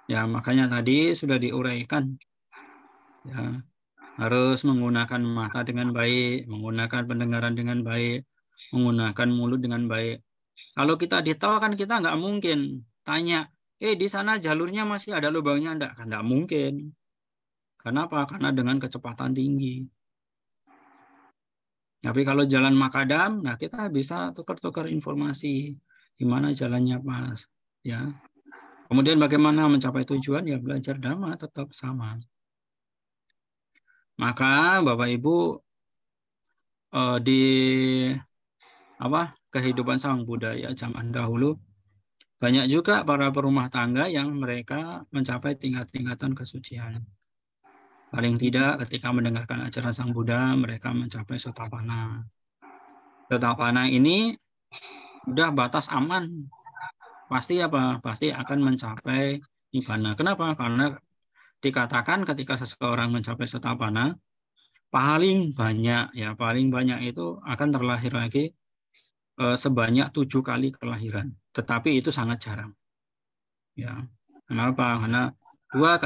[SPEAKER 2] Ya, makanya tadi sudah diuraikan. Ya, harus menggunakan mata dengan baik, menggunakan pendengaran dengan baik, menggunakan mulut dengan baik. Kalau kita di tol kan kita nggak mungkin tanya, di sana jalurnya masih ada lubangnya enggak? Kan nggak mungkin. Kenapa? Karena dengan kecepatan tinggi. Tapi kalau jalan Makadam, nah kita bisa tukar-tukar informasi di mana jalannya pas, ya. Kemudian bagaimana mencapai tujuan? Ya belajar dhamma tetap sama. Maka Bapak Ibu di kehidupan sang budaya zaman dahulu banyak juga para perumah tangga yang mereka mencapai tingkat-tingkatan kesucian. Paling tidak ketika mendengarkan ajaran Sang Buddha, mereka mencapai Sotapanna. Sotapanna ini sudah batas aman. Pasti apa? Pasti akan mencapai Nibbana. Kenapa? Karena dikatakan ketika seseorang mencapai Sotapanna, paling banyak itu akan terlahir lagi sebanyak 7 kali kelahiran. Tetapi itu sangat jarang. Ya. Kenapa? Karena 2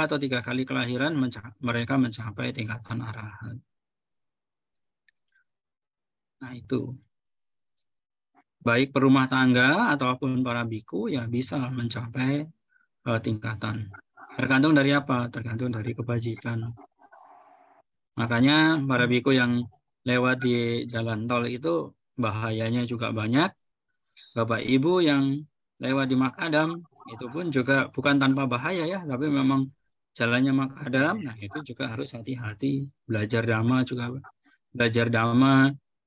[SPEAKER 2] atau 3 kali kelahiran mereka mencapai tingkatan arahat. Nah itu. Baik perumah tangga ataupun para biku ya bisa mencapai tingkatan. Tergantung dari apa? Tergantung dari kebajikan. Makanya para biku yang lewat di jalan tol itu bahayanya juga banyak. Bapak Ibu yang lewat di Makadam itu pun juga bukan tanpa bahaya ya, tapi memang jalannya Makadam, nah itu juga harus hati-hati. Belajar dhamma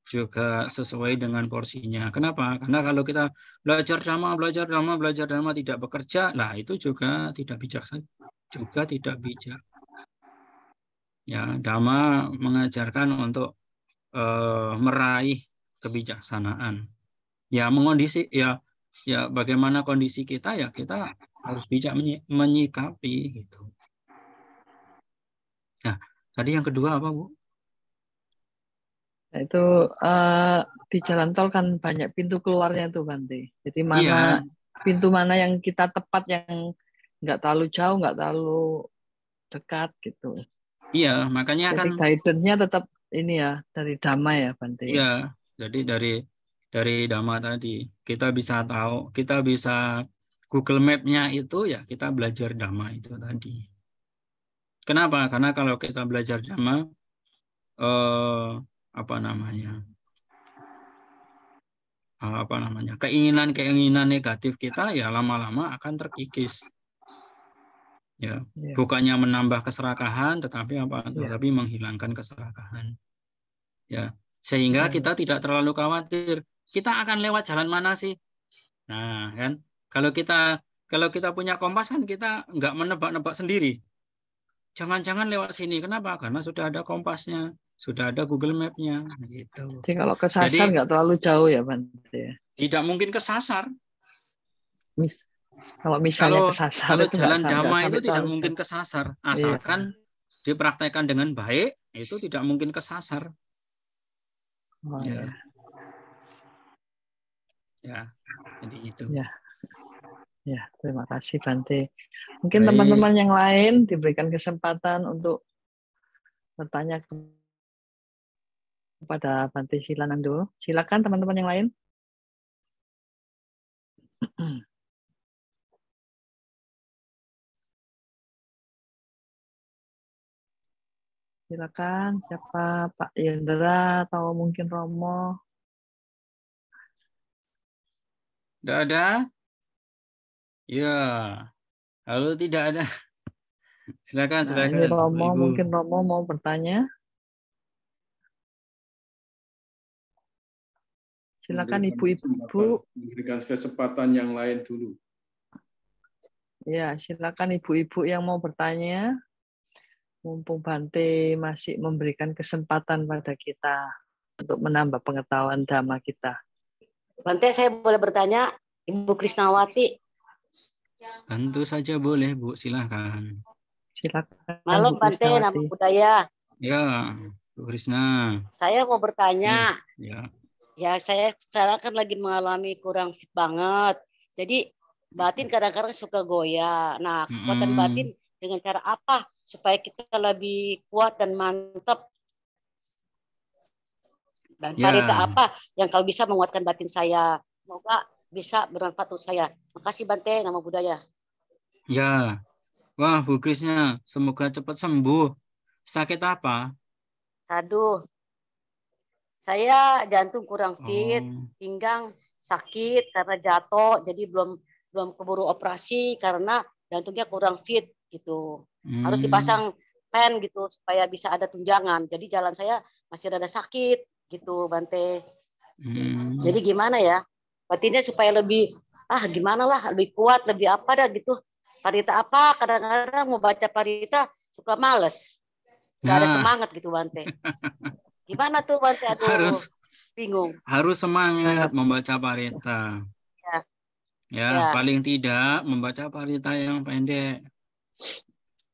[SPEAKER 2] juga sesuai dengan porsinya. Kenapa? Karena kalau kita belajar dhamma tidak bekerja, lah itu juga tidak bijaksana, juga tidak bijak. Ya, dhamma mengajarkan untuk meraih kebijaksanaan. Ya, mengondisi ya bagaimana kondisi kita ya kita harus bijak menyikapi gitu. Nah, tadi yang kedua apa, Bu?
[SPEAKER 1] Nah, itu di jalan tol kan banyak pintu keluarnya tuh Bante. Jadi pintu mana yang kita tepat, yang nggak terlalu jauh, nggak terlalu dekat gitu.
[SPEAKER 2] Iya, makanya
[SPEAKER 1] jadi guidance-nya tetap ini ya dari Dhamma ya Bante.
[SPEAKER 2] Iya, jadi dari Dhamma tadi kita bisa tahu, kita bisa Google Map-nya itu ya kita belajar Dhamma itu tadi. Kenapa? Karena kalau kita belajar Dhamma keinginan negatif kita ya lama-lama akan terkikis. Ya, bukannya menambah keserakahan tetapi tetapi menghilangkan keserakahan. Ya, sehingga kita tidak terlalu khawatir kita akan lewat jalan mana sih. Nah, kan kalau kita punya kompas kan kita nggak menebak-nebak sendiri. Jangan-jangan lewat sini. Kenapa? Karena sudah ada kompasnya, sudah ada Google Map-nya gitu.
[SPEAKER 1] Jadi kalau kesasar nggak terlalu jauh ya Bante.
[SPEAKER 2] Tidak mungkin kesasar.
[SPEAKER 1] Kalau misalnya kesasar
[SPEAKER 2] kalau
[SPEAKER 1] itu
[SPEAKER 2] jalan Dhamma itu tidak mungkin
[SPEAKER 1] jauh.
[SPEAKER 2] kesasar. Asalkan dipraktekkan dengan baik, itu tidak mungkin kesasar.
[SPEAKER 1] Oh,
[SPEAKER 2] ya. Jadi itu.
[SPEAKER 1] Ya, terima kasih Bante. Mungkin teman-teman yang lain diberikan kesempatan untuk bertanya kepada Bante Silanando. Silakan teman-teman yang lain. Silakan, siapa? Pak Yendra atau mungkin Romo?
[SPEAKER 2] Tidak ada? Ya, kalau tidak ada, silakan.
[SPEAKER 1] Ini Romo, mungkin Romo mau bertanya. Silakan ibu-ibu.
[SPEAKER 4] Memberikan kesempatan yang lain dulu.
[SPEAKER 1] Ya, silakan ibu-ibu yang mau bertanya. Mumpung Bante masih memberikan kesempatan pada kita untuk menambah pengetahuan dhamma kita.
[SPEAKER 5] Bante, saya boleh bertanya, Ibu Krisnawati.
[SPEAKER 2] Tentu saja boleh, Bu. Silakan.
[SPEAKER 1] Silakan
[SPEAKER 5] Malam
[SPEAKER 1] Bu
[SPEAKER 5] Bante, nama
[SPEAKER 1] Krisnawati.
[SPEAKER 5] budaya.
[SPEAKER 2] Ya, Bu Krisna.
[SPEAKER 5] Saya mau bertanya.
[SPEAKER 2] Ya.
[SPEAKER 5] Ya, saya kan lagi mengalami kurang fit banget. Jadi batin kadang-kadang suka goyah. Nah, kekuatan batin dengan cara apa supaya kita lebih kuat dan mantap? Dan parita apa yang kalau bisa menguatkan batin saya? Semoga bisa bermanfaat untuk saya. Makasih Bante, nama budaya.
[SPEAKER 2] Ya. Wah, Bu Krisna, semoga cepat sembuh. Sakit apa?
[SPEAKER 5] Aduh. Saya jantung kurang fit, pinggang sakit karena jatuh, jadi belum keburu operasi karena jantungnya kurang fit gitu. Harus dipasang pen gitu supaya bisa ada tunjangan. Jadi jalan saya masih rada sakit gitu, Bante. Jadi gimana ya? Batinnya supaya lebih gimana lah, lebih kuat, lebih apa dah gitu. Parita apa? Kadang-kadang mau baca parita suka males. Gak ada semangat gitu, Bante. Gimana tuh Bante? Aduh, bingung.
[SPEAKER 2] Harus semangat membaca parita. Ya, paling tidak membaca parita yang pendek.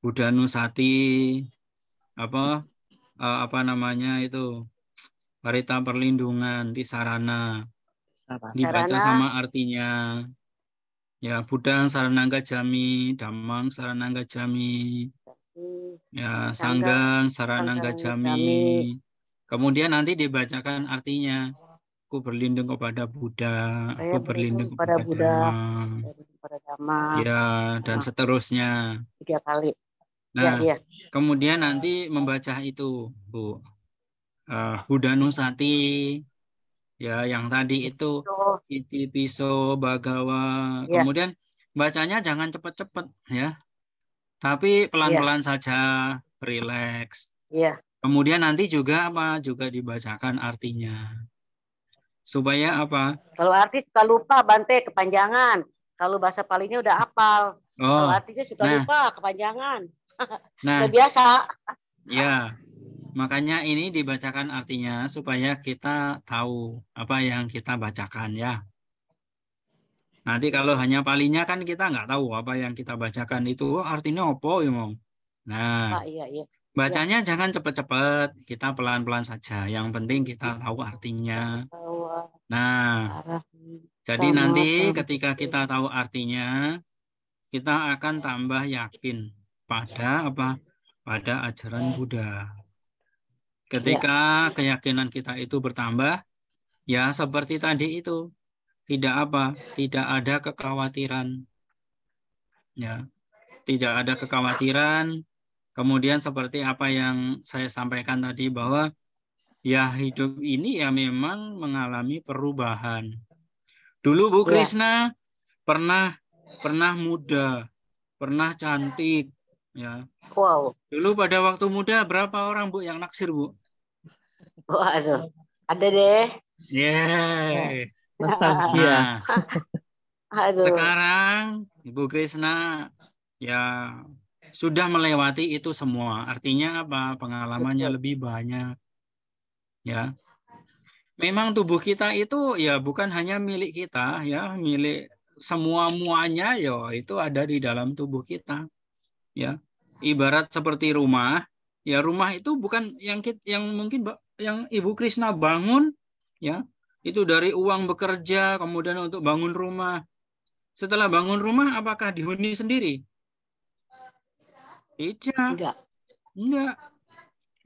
[SPEAKER 2] Buddhanusati, apa namanya itu, parita perlindungan, tisarana. Dibaca sama artinya. Ya, Buddha saranangga jami, Dhammang saranangga jami. Ya, Sanggang saranangga jami. Kemudian nanti dibacakan artinya. Aku berlindung kepada Buddha, aku berlindung kepada Dhamma. Ya, dan seterusnya.
[SPEAKER 5] 3 kali.
[SPEAKER 2] Nah, kemudian nanti membaca itu, Bu. Buddhanusati, ya, yang tadi itu Iti Piso Bhagawa. Kemudian bacanya jangan cepat-cepat, ya. Tapi pelan-pelan saja, rileks. Kemudian nanti juga juga dibacakan artinya. Supaya apa?
[SPEAKER 5] Kalau arti suka lupa, Bante, kepanjangan. Kalau bahasa Palinya udah hafal. Kalau artinya suka lupa, kepanjangan. Udah biasa.
[SPEAKER 2] Ya, makanya ini dibacakan artinya supaya kita tahu apa yang kita bacakan, ya. Nanti kalau hanya Palinya kan kita nggak tahu apa yang kita bacakan itu artinya apa ya, Mong. Nah, bacanya jangan cepat-cepat, kita pelan-pelan saja. Yang penting kita tahu artinya. Nah, jadi nanti ketika kita tahu artinya, kita akan tambah yakin pada apa? Pada ajaran Buddha. Ketika keyakinan kita itu bertambah, ya seperti tadi itu. Tidak ada kekhawatiran. Ya. Tidak ada kekhawatiran. Kemudian seperti apa yang saya sampaikan tadi bahwa ya hidup ini ya memang mengalami perubahan. Dulu Bu Krisna pernah muda, pernah cantik, ya.
[SPEAKER 5] Wow.
[SPEAKER 2] Dulu pada waktu muda berapa orang Bu yang naksir, Bu?
[SPEAKER 5] Waduh, ada deh.
[SPEAKER 2] Yeah.
[SPEAKER 1] Nostalgia.
[SPEAKER 2] Sekarang Ibu Krisna ya sudah melewati itu semua. Artinya apa? Pengalamannya lebih banyak. Ya. Memang tubuh kita itu ya bukan hanya milik kita, ya, milik muanya ya itu ada di dalam tubuh kita. Ya. Ibarat seperti rumah, ya rumah itu bukan yang mungkin yang Ibu Krisna bangun, ya. Itu dari uang bekerja, kemudian untuk bangun rumah. Setelah bangun rumah, apakah dihuni sendiri? Tidak. Enggak.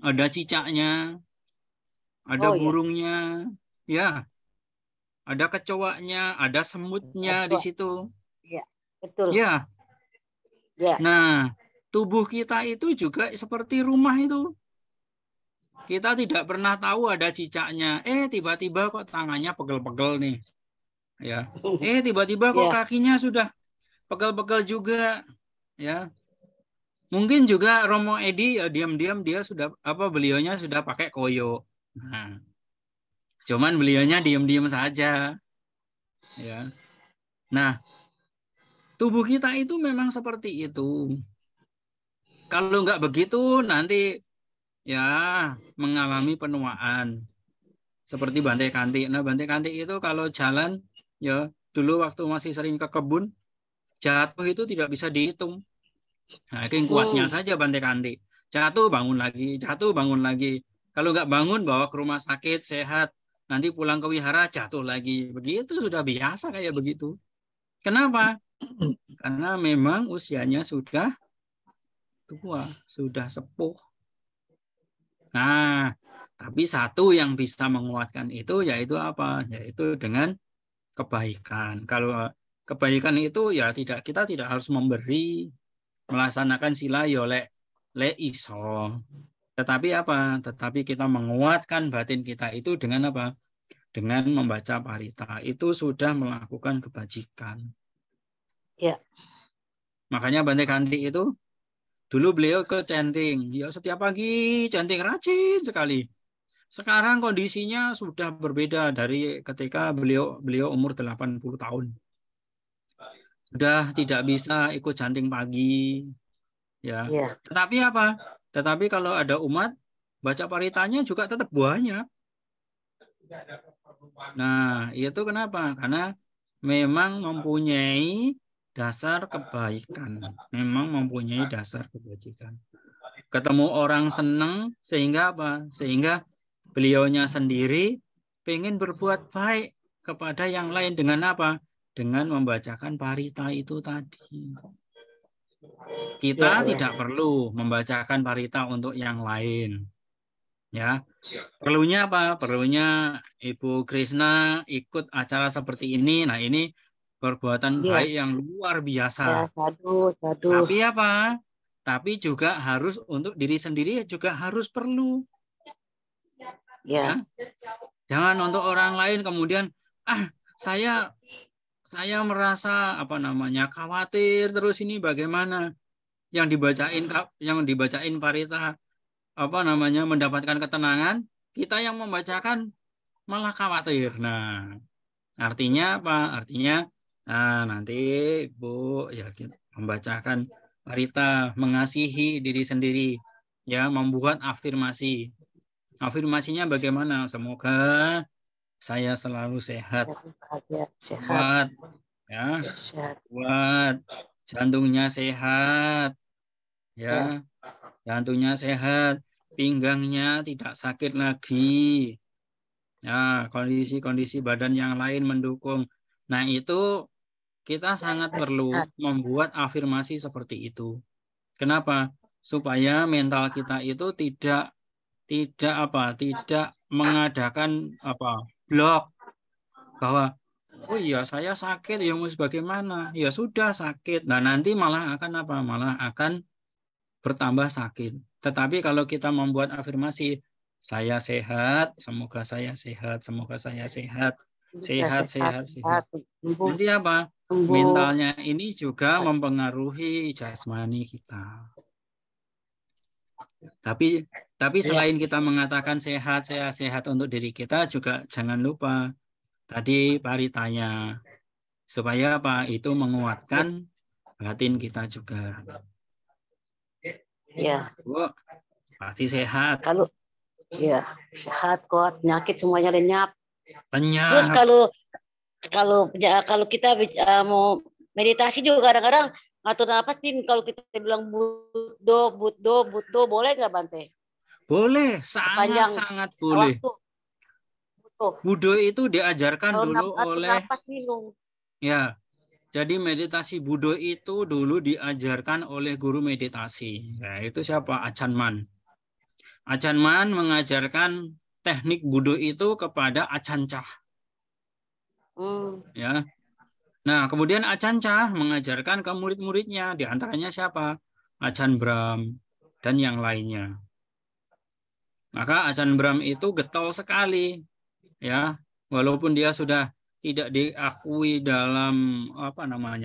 [SPEAKER 2] Ada cicaknya, ada burungnya, ya. Ada kecoaknya, ada semutnya di situ.
[SPEAKER 5] Iya, betul.
[SPEAKER 2] Ya. Nah, tubuh kita itu juga seperti rumah itu. Kita tidak pernah tahu ada cicaknya. Tiba-tiba kok tangannya pegel-pegel nih. Ya. Tiba-tiba kok kakinya sudah pegel-pegel juga. Ya. Mungkin juga Romo Edi ya diam-diam dia sudah beliaunya sudah pakai koyo. Nah. Cuman beliaunya diam-diam saja. Ya. Nah, tubuh kita itu memang seperti itu. Kalau nggak begitu nanti ya mengalami penuaan. Seperti Bante Kanti. Nah, Bante Kanti itu kalau jalan, ya dulu waktu masih sering ke kebun, jatuh itu tidak bisa dihitung. Nah, saking kuatnya saja Bante Kanti. Jatuh, bangun lagi. Jatuh, bangun lagi. Kalau nggak bangun, bawa ke rumah sakit, sehat. Nanti pulang ke wihara, jatuh lagi. Begitu, sudah biasa kayak begitu. Kenapa? Karena memang usianya sudah tua, sudah sepuh. Nah, tapi satu yang bisa menguatkan itu yaitu apa? Yaitu dengan kebaikan. Kalau kebaikan itu ya kita tidak harus memberi, melaksanakan sila yole le iso. Tetapi apa? Tetapi kita menguatkan batin kita itu dengan apa? Dengan membaca parita. Itu sudah melakukan kebajikan.
[SPEAKER 5] Ya.
[SPEAKER 2] Makanya Bante Kanti itu dulu beliau ke chanting. Ya setiap pagi chanting rajin sekali. Sekarang kondisinya sudah berbeda dari ketika beliau umur 80 tahun. Sudah tidak bisa ikut chanting pagi. Ya. Tetapi apa? Tetapi kalau ada umat, baca paritanya juga tetap banyak. Nah, itu kenapa? Karena memang mempunyai dasar kebaikan. Memang mempunyai dasar kebajikan. Ketemu orang senang, sehingga apa? Sehingga beliaunya sendiri pengen berbuat baik kepada yang lain dengan apa? Dengan membacakan parita itu tadi. Kita tidak perlu membacakan parita untuk yang lain. Ya. Perlunya apa? Perlunya Ibu Krishna ikut acara seperti ini. Nah, ini perbuatan baik yang luar biasa. Tapi apa? Tapi juga harus untuk diri sendiri juga harus perlu. Ya. Jangan untuk orang lain kemudian saya merasa khawatir terus ini bagaimana yang dibacain parita mendapatkan ketenangan, kita yang membacakan malah khawatir. Nah, artinya apa? Artinya nanti Bu ya membacakan parita, mengasihi diri sendiri, ya membuat afirmasi. Afirmasinya bagaimana? Semoga saya selalu sehat, kuat, ya, kuat, jantungnya sehat, ya, jantungnya sehat, pinggangnya tidak sakit lagi, ya, kondisi-kondisi badan yang lain mendukung. Nah itu kita sangat perlu membuat afirmasi seperti itu. Kenapa? Supaya mental kita itu tidak mengadakan blok bahwa oh iya saya sakit ya mau bagaimana ya sudah sakit. Nah nanti malah akan bertambah sakit. Tetapi kalau kita membuat afirmasi saya sehat, semoga saya sehat, semoga saya sehat, sehat. Nanti apa? Mentalnya ini juga mempengaruhi jasmani kita. Tapi selain kita mengatakan sehat untuk diri kita, juga jangan lupa tadi paritanya. Supaya apa? Itu menguatkan batin kita juga.
[SPEAKER 5] Ya.
[SPEAKER 2] Bu, pasti sehat.
[SPEAKER 5] Kalau sehat, kuat, penyakit semuanya lenyap.
[SPEAKER 2] Terus
[SPEAKER 5] kalau kita mau meditasi juga kadang-kadang ngatur napas, kalau kita bilang Buddho, boleh nggak Bante?
[SPEAKER 2] Boleh, sangat boleh. Buddho itu diajarkan dulu oleh ya. Jadi meditasi Buddho itu dulu diajarkan oleh guru meditasi. Ya, itu siapa? Ajahn Mun. Ajahn Mun mengajarkan teknik Buddho itu kepada Ajahn Chah. Ya. Nah, kemudian Ajahn Chah mengajarkan ke murid-muridnya, di antaranya siapa? Ajahn Brahm dan yang lainnya. Maka Ajahn Brahm itu getol sekali, ya, walaupun dia sudah tidak diakui dalam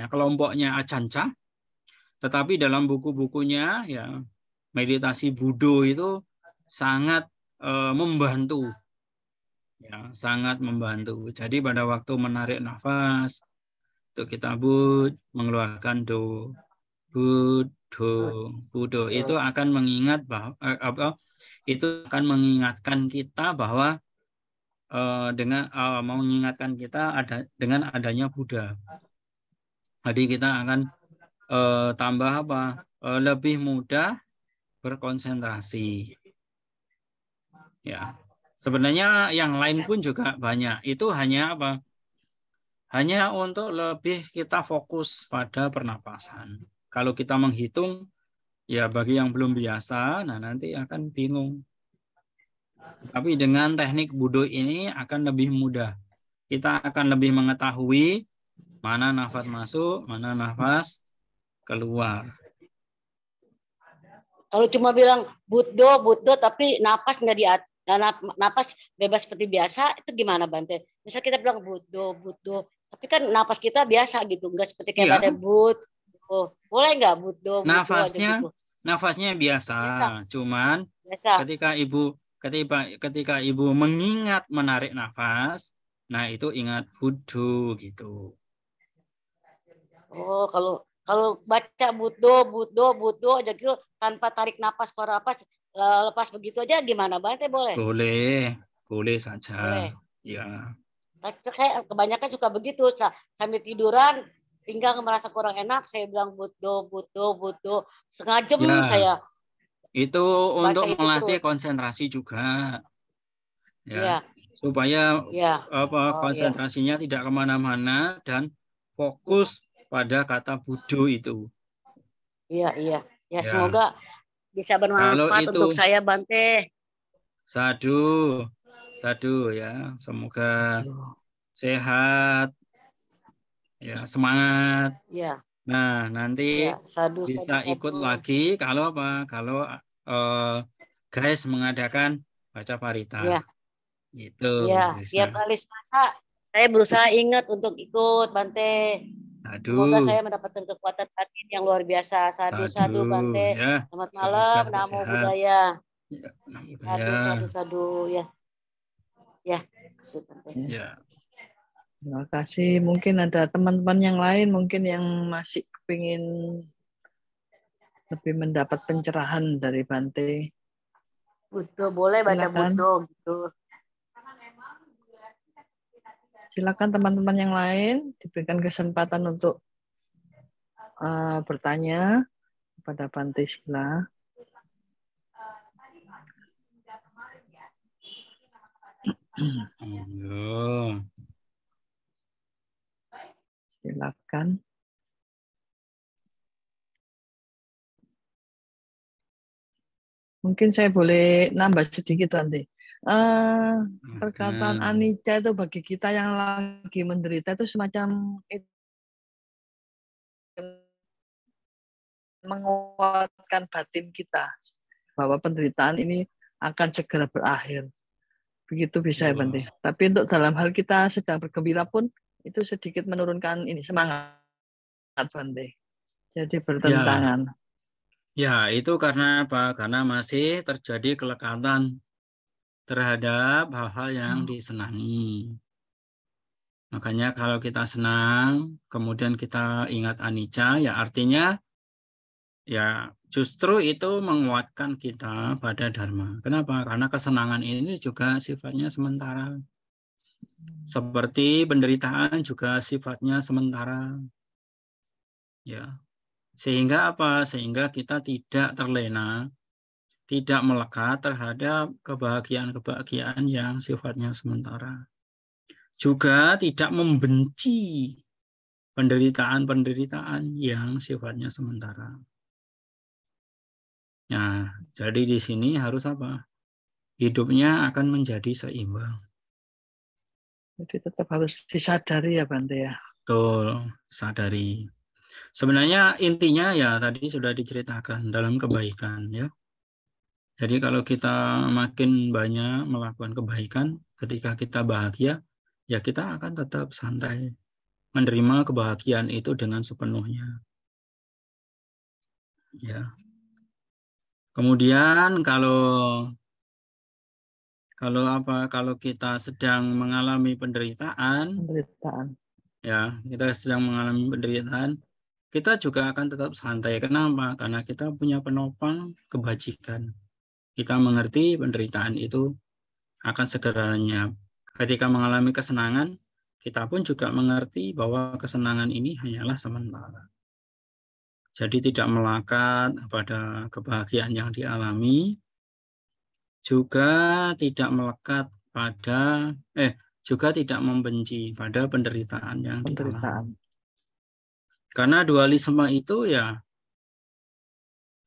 [SPEAKER 2] kelompoknya Ajahn Chah, tetapi dalam buku-bukunya ya meditasi Buddho itu sangat membantu Ya, sangat membantu. Jadi pada waktu menarik nafas, itu kita bud, mengeluarkan do, bud, do, itu akan mengingat bahwa itu akan mengingatkan kita bahwa mengingatkan kita dengan adanya Buddha. Jadi kita akan tambah lebih mudah berkonsentrasi. Ya, sebenarnya yang lain pun juga banyak. Itu hanya hanya untuk lebih kita fokus pada pernapasan. Kalau kita menghitung, ya bagi yang belum biasa, nah nanti akan bingung. Tapi dengan teknik Budo ini akan lebih mudah. Kita akan lebih mengetahui mana nafas masuk, mana nafas keluar.
[SPEAKER 5] Kalau cuma bilang Budo, tapi napas nggak napas bebas seperti biasa, itu gimana Bante? Misal kita bilang Budo, tapi kan napas kita biasa gitu, nggak seperti kayak Bante Budo. Boleh nggak Budo
[SPEAKER 2] nafasnya,
[SPEAKER 5] aja gitu?
[SPEAKER 2] Nafasnya biasa. Cuman
[SPEAKER 5] biasa.
[SPEAKER 2] Ketika ibu mengingat menarik nafas, nah itu ingat Budo gitu.
[SPEAKER 5] Oh, kalau baca Budo aja gitu tanpa tarik napas keluar napas, lepas begitu aja gimana Bante boleh?
[SPEAKER 2] Boleh saja.
[SPEAKER 5] Boleh.
[SPEAKER 2] Ya.
[SPEAKER 5] Kayak kebanyakan suka begitu sambil tiduran pinggang merasa kurang enak, saya bilang Budo. Setengah jam
[SPEAKER 2] Ya,
[SPEAKER 5] saya.
[SPEAKER 2] itu untuk
[SPEAKER 5] itu
[SPEAKER 2] melatih
[SPEAKER 5] terus.
[SPEAKER 2] konsentrasi juga.
[SPEAKER 5] Ya.
[SPEAKER 2] Supaya
[SPEAKER 5] Oh,
[SPEAKER 2] konsentrasinya tidak kemana-mana dan fokus pada kata Budo itu.
[SPEAKER 5] Iya. Ya, semoga bisa bermanfaat
[SPEAKER 2] Kalau itu,
[SPEAKER 5] untuk saya Bante.
[SPEAKER 2] Sadu ya. Semoga sehat, ya semangat.
[SPEAKER 5] Ya.
[SPEAKER 2] Nah nanti
[SPEAKER 5] Sadu.
[SPEAKER 2] bisa ikut lagi kalau guys mengadakan baca parita.
[SPEAKER 5] Ya.
[SPEAKER 2] Gitu.
[SPEAKER 5] Ya, tiap kali Selasa saya berusaha ingat untuk ikut Bante. Semoga saya mendapatkan kekuatan batin yang luar biasa. Sadu Bante.
[SPEAKER 2] Ya.
[SPEAKER 5] Selamat malam, Namo Buddhaya.
[SPEAKER 2] Ya, Namo Buddhaya.
[SPEAKER 5] Sadu ya. Ya,
[SPEAKER 2] ya.
[SPEAKER 1] Terima kasih. Mungkin ada teman-teman yang lain mungkin yang masih kepingin lebih mendapat pencerahan dari Bante.
[SPEAKER 5] Butuh, boleh baca butuh gitu.
[SPEAKER 1] Silakan teman-teman yang lain diberikan kesempatan untuk bertanya kepada Bante Sila. Silakan. Mungkin saya boleh nambah sedikit Bante. Perkataan anicca itu bagi kita yang lagi menderita itu semacam menguatkan batin kita bahwa penderitaan ini akan segera berakhir. Begitu bisa ya Bante. Tapi untuk dalam hal kita sedang bergembira pun itu sedikit menurunkan ini semangat Bante. Jadi bertentangan.
[SPEAKER 2] Ya, itu karena apa? Karena masih terjadi kelekatan terhadap hal-hal yang disenangi. Makanya kalau kita senang, kemudian kita ingat anicca, ya artinya ya justru itu menguatkan kita pada dharma. Kenapa? Karena kesenangan ini juga sifatnya sementara. Seperti penderitaan juga sifatnya sementara. Ya. Sehingga apa? Sehingga kita tidak terlena, tidak melekat terhadap kebahagiaan-kebahagiaan yang sifatnya sementara. Juga tidak membenci penderitaan-penderitaan yang sifatnya sementara. Nah, jadi di sini harus apa? Hidupnya akan menjadi seimbang.
[SPEAKER 1] Jadi tetap harus disadari ya Bante ya.
[SPEAKER 2] Betul, sadari. Sebenarnya intinya ya tadi sudah diceritakan dalam kebaikan ya. Jadi kalau kita makin banyak melakukan kebaikan, ketika kita bahagia, ya kita akan tetap santai. Menerima kebahagiaan itu dengan sepenuhnya. Ya. Kemudian kalau Kalau kita sedang mengalami penderitaan, ya, kita sedang mengalami penderitaan, kita juga akan tetap santai. Kenapa? Karena kita punya penopang kebajikan. Kita mengerti penderitaan itu akan segera lenyap. Ketika mengalami kesenangan, kita pun juga mengerti bahwa kesenangan ini hanyalah sementara. Jadi tidak melekat pada kebahagiaan yang dialami, juga tidak melekat pada juga tidak membenci pada penderitaan yang dialami. Karena dualisme itu ya,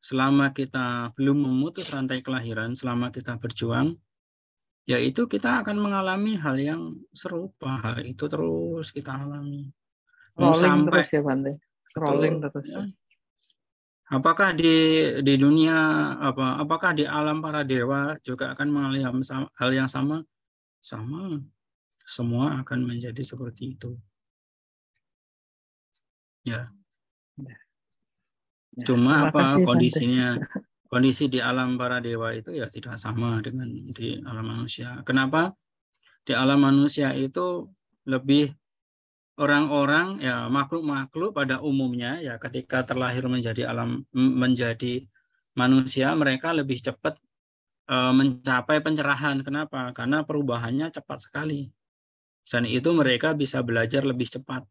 [SPEAKER 2] selama kita belum memutus rantai kelahiran, selama kita berjuang, yaitu kita akan mengalami hal yang serupa. Hal itu terus kita alami.
[SPEAKER 1] Rolling terus ya Bante. Rolling terus.
[SPEAKER 2] Ya. Apakah di dunia apakah di alam para dewa juga akan mengalami hal yang sama? Sama. Semua akan menjadi seperti itu. Ya. Cuma kondisinya? Kondisi di alam para dewa itu ya tidak sama dengan di alam manusia. Kenapa? Di alam manusia itu lebih orang-orang, ya makhluk-makhluk pada umumnya, ya ketika terlahir menjadi manusia, mereka lebih cepat mencapai pencerahan. Kenapa? Karena perubahannya cepat sekali. Dan itu mereka bisa belajar lebih cepat.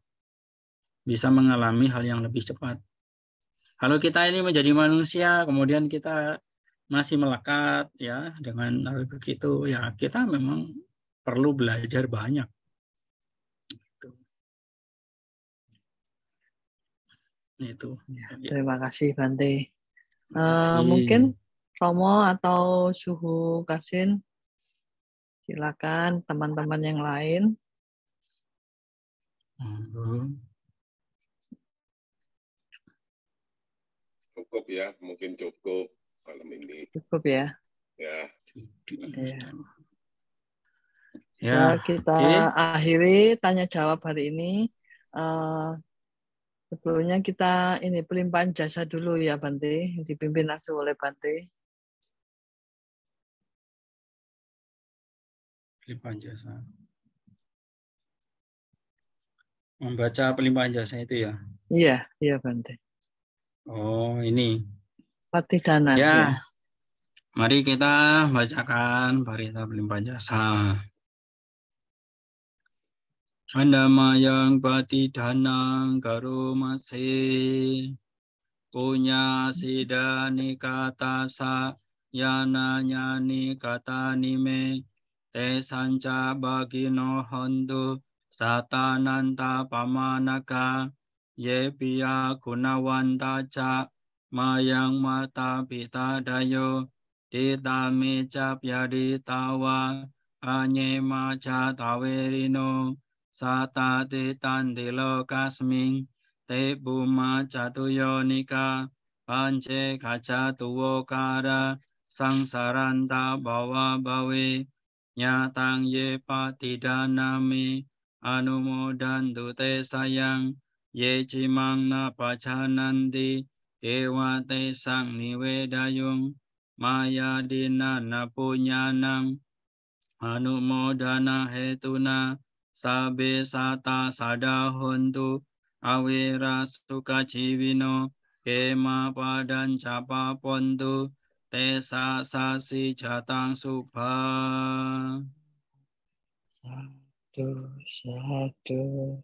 [SPEAKER 2] Bisa mengalami hal yang lebih cepat. Kalau kita ini menjadi manusia, kemudian kita masih melekat ya dengan hal begitu, ya kita memang perlu belajar banyak. Itu.
[SPEAKER 1] Ya, terima kasih Bante. Mungkin Romo atau Suhu Kasin, silakan teman-teman yang lain.
[SPEAKER 3] Cukup ya, mungkin cukup malam ini.
[SPEAKER 1] Cukup ya.
[SPEAKER 3] Ya.
[SPEAKER 1] Ya, kita akhiri tanya jawab hari ini. Sebelumnya kita pelimpahan jasa dulu ya Bante, dipimpin langsung oleh Bante.
[SPEAKER 2] Pelimpahan jasa. Membaca pelimpahan jasa itu ya?
[SPEAKER 1] Iya Bante.
[SPEAKER 2] Oh, ini.
[SPEAKER 1] Patidana.
[SPEAKER 2] Ya. Mari kita bacakan parita pelimpahan jasa. Andama yang patidanang karumase punya sidani kata sa yana nyani kata nime te sanca bagino hontu satananta pamanaka ye piya gunawanta ca mayang mata pita dayo tita meca pyadi tawa anyema ca tawerino sata titan dilo kasming te buma catuyo nika pance kaca tuwo kara sangsaranta bawa bawe nyatang ye patidanami anumodan dute sayang ye cimang na pacananti dewa te sang niwedayung maya dina na punyanang anumodana hetuna sabe sata sadahontu awira suka ciwino kema padan capa pontu tesa sasi jatang subha.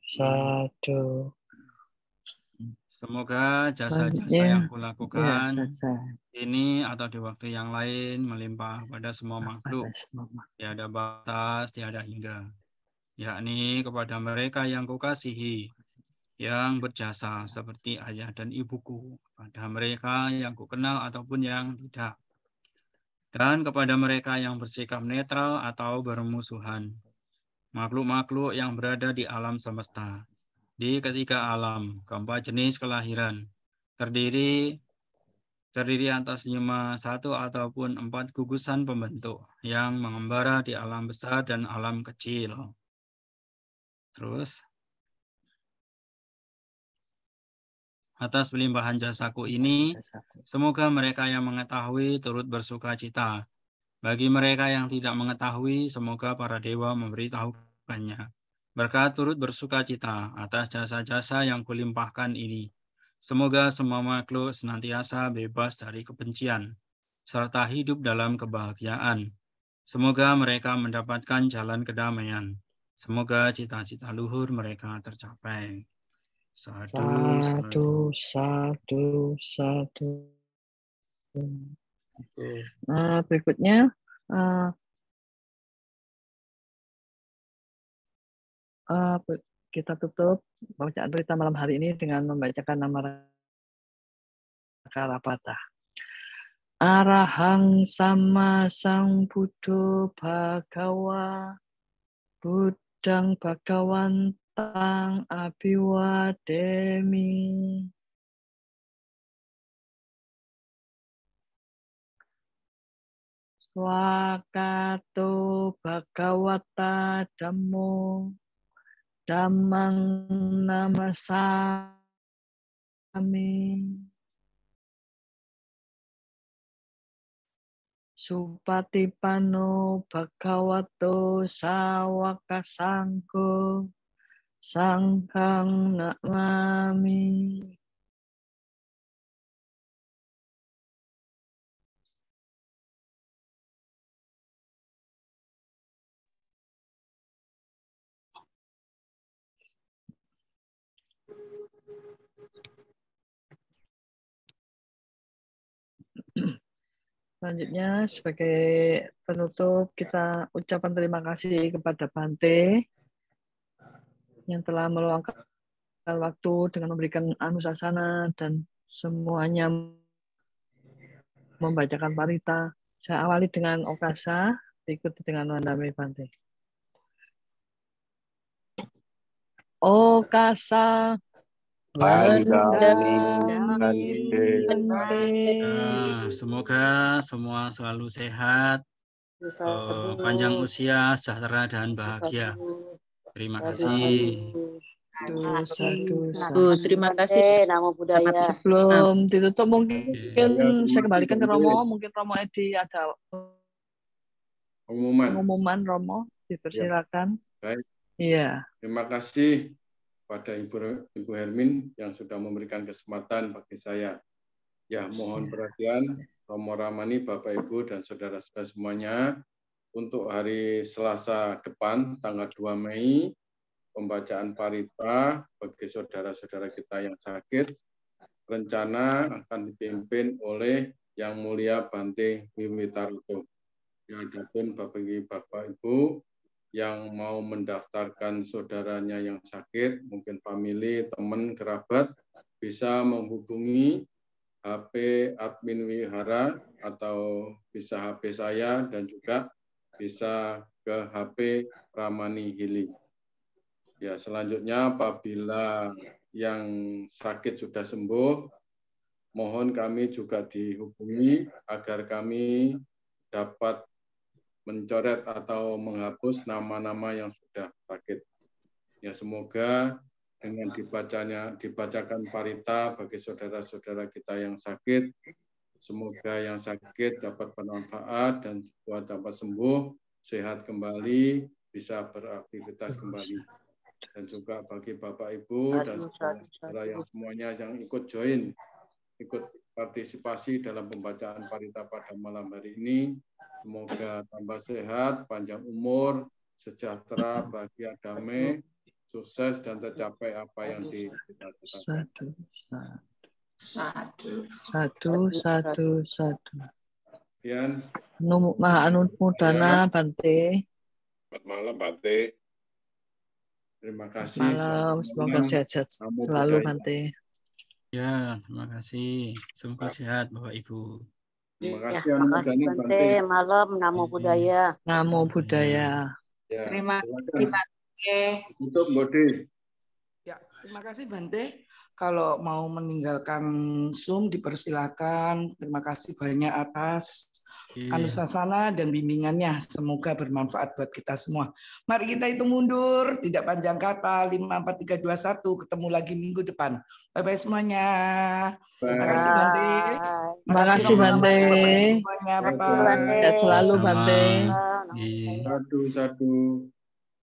[SPEAKER 1] Satu.
[SPEAKER 2] Semoga jasa-jasa yang kulakukan ini atau di waktu yang lain melimpah pada semua makhluk. Tiada batas, tiada hingga. Yakni kepada mereka yang kukasihi, yang berjasa seperti ayah dan ibuku, pada mereka yang kukenal ataupun yang tidak, dan kepada mereka yang bersikap netral atau bermusuhan, makhluk-makhluk yang berada di alam semesta, di ketiga alam, keempat jenis kelahiran, terdiri atas 5, 1 ataupun 4 gugusan pembentuk yang mengembara di alam besar dan alam kecil. Terus, atas pelimpahan jasaku ini, semoga mereka yang mengetahui turut bersuka cita Bagi mereka yang tidak mengetahui, semoga para dewa memberitahukannya. Berkat turut bersuka cita atas jasa-jasa yang kulimpahkan ini. Semoga semua makhluk senantiasa bebas dari kebencian, serta hidup dalam kebahagiaan. Semoga mereka mendapatkan jalan kedamaian. Semoga cita-cita luhur mereka tercapai. Sadu,
[SPEAKER 1] Satu, satu, satu. Nah, berikutnya kita tutup bacaan berita malam hari ini dengan membacakan nama Raka Rapata. Arahang sama sang Buddho Bhagawa Buddhang Bhagawantang Abhiwademi. Swakato Bhagawata Dhammo Dhammang Namasami. Supatipano Bhagavato Sawaka Sangho Sanghang Namami. Selanjutnya sebagai penutup kita ucapkan terima kasih kepada Bante yang telah meluangkan waktu dengan memberikan anusasana dan semuanya membacakan parita. Saya awali dengan Okasa, diikuti dengan Wandami Bante. Okasa Wandami Bante.
[SPEAKER 2] Semoga semua selalu sehat, panjang usia, sejahtera, dan bahagia. Terima kasih.
[SPEAKER 6] Terima kasih.
[SPEAKER 5] Namo Buddhaya.
[SPEAKER 1] Sebelum ditutup mungkin saya kembalikan ke Romo. Mungkin Romo Edi ada pengumuman Romo, dipersilakan.
[SPEAKER 4] Baik.
[SPEAKER 1] Iya.
[SPEAKER 4] Terima kasih pada Ibu Hermin yang sudah memberikan kesempatan bagi saya. Ya, mohon perhatian Romo Ramani, Bapak Ibu dan saudara-saudara semuanya, untuk hari Selasa depan tanggal 2 Mei pembacaan parita bagi saudara-saudara kita yang sakit rencana akan dipimpin oleh Yang Mulia Bante Wiwitaruto. Adapun bagi Bapak Ibu yang mau mendaftarkan saudaranya yang sakit, mungkin famili, teman, kerabat, bisa menghubungi HP admin Wihara atau bisa HP saya dan juga bisa ke HP Ramani Hili. Ya, selanjutnya apabila yang sakit sudah sembuh, mohon kami juga dihubungi agar kami dapat mencoret atau menghapus nama-nama yang sudah sakit. Ya, semoga dengan dibacakan parita bagi saudara-saudara kita yang sakit, semoga yang sakit dapat bermanfaat dan juga dapat sembuh, sehat kembali, bisa beraktivitas kembali. Dan juga bagi Bapak Ibu dan saudara yang semuanya yang ikut partisipasi dalam pembacaan parita pada malam hari ini, semoga tambah sehat, panjang umur, sejahtera, bahagia, damai, sukses dan tercapai apa yang dicita-citakan.
[SPEAKER 1] Satu.
[SPEAKER 4] Sekian.
[SPEAKER 1] Maha Anumodana Bante.
[SPEAKER 3] Selamat malam, Bante.
[SPEAKER 4] Terima kasih.
[SPEAKER 1] Malam, semoga sehat-sehat selalu Bante.
[SPEAKER 2] Ya, terima kasih. Semoga sehat Bapak Ibu.
[SPEAKER 4] Terima
[SPEAKER 5] Ya,
[SPEAKER 4] kasih,
[SPEAKER 5] terima kasih Bante. Malam, Namo Buddhaya.
[SPEAKER 1] Namo Buddhaya.
[SPEAKER 4] Ya,
[SPEAKER 6] Terima kasih Bante.
[SPEAKER 4] Untuk Bode.
[SPEAKER 7] Ya, terima kasih Bante. Kalau mau meninggalkan Zoom dipersilakan. Terima kasih banyak atas Anusasana dan bimbingannya. Semoga bermanfaat buat kita semua. Mari kita itu mundur, tidak panjang kata, 5, 4, 3, 2, 1. Ketemu lagi minggu depan. Bye-bye semuanya. Terima kasih Bante.
[SPEAKER 1] Terima kasih Bante.
[SPEAKER 7] Semuanya, Bapak.
[SPEAKER 5] Bante.
[SPEAKER 1] Sehat selalu Bante.
[SPEAKER 2] Iya.
[SPEAKER 4] Satu.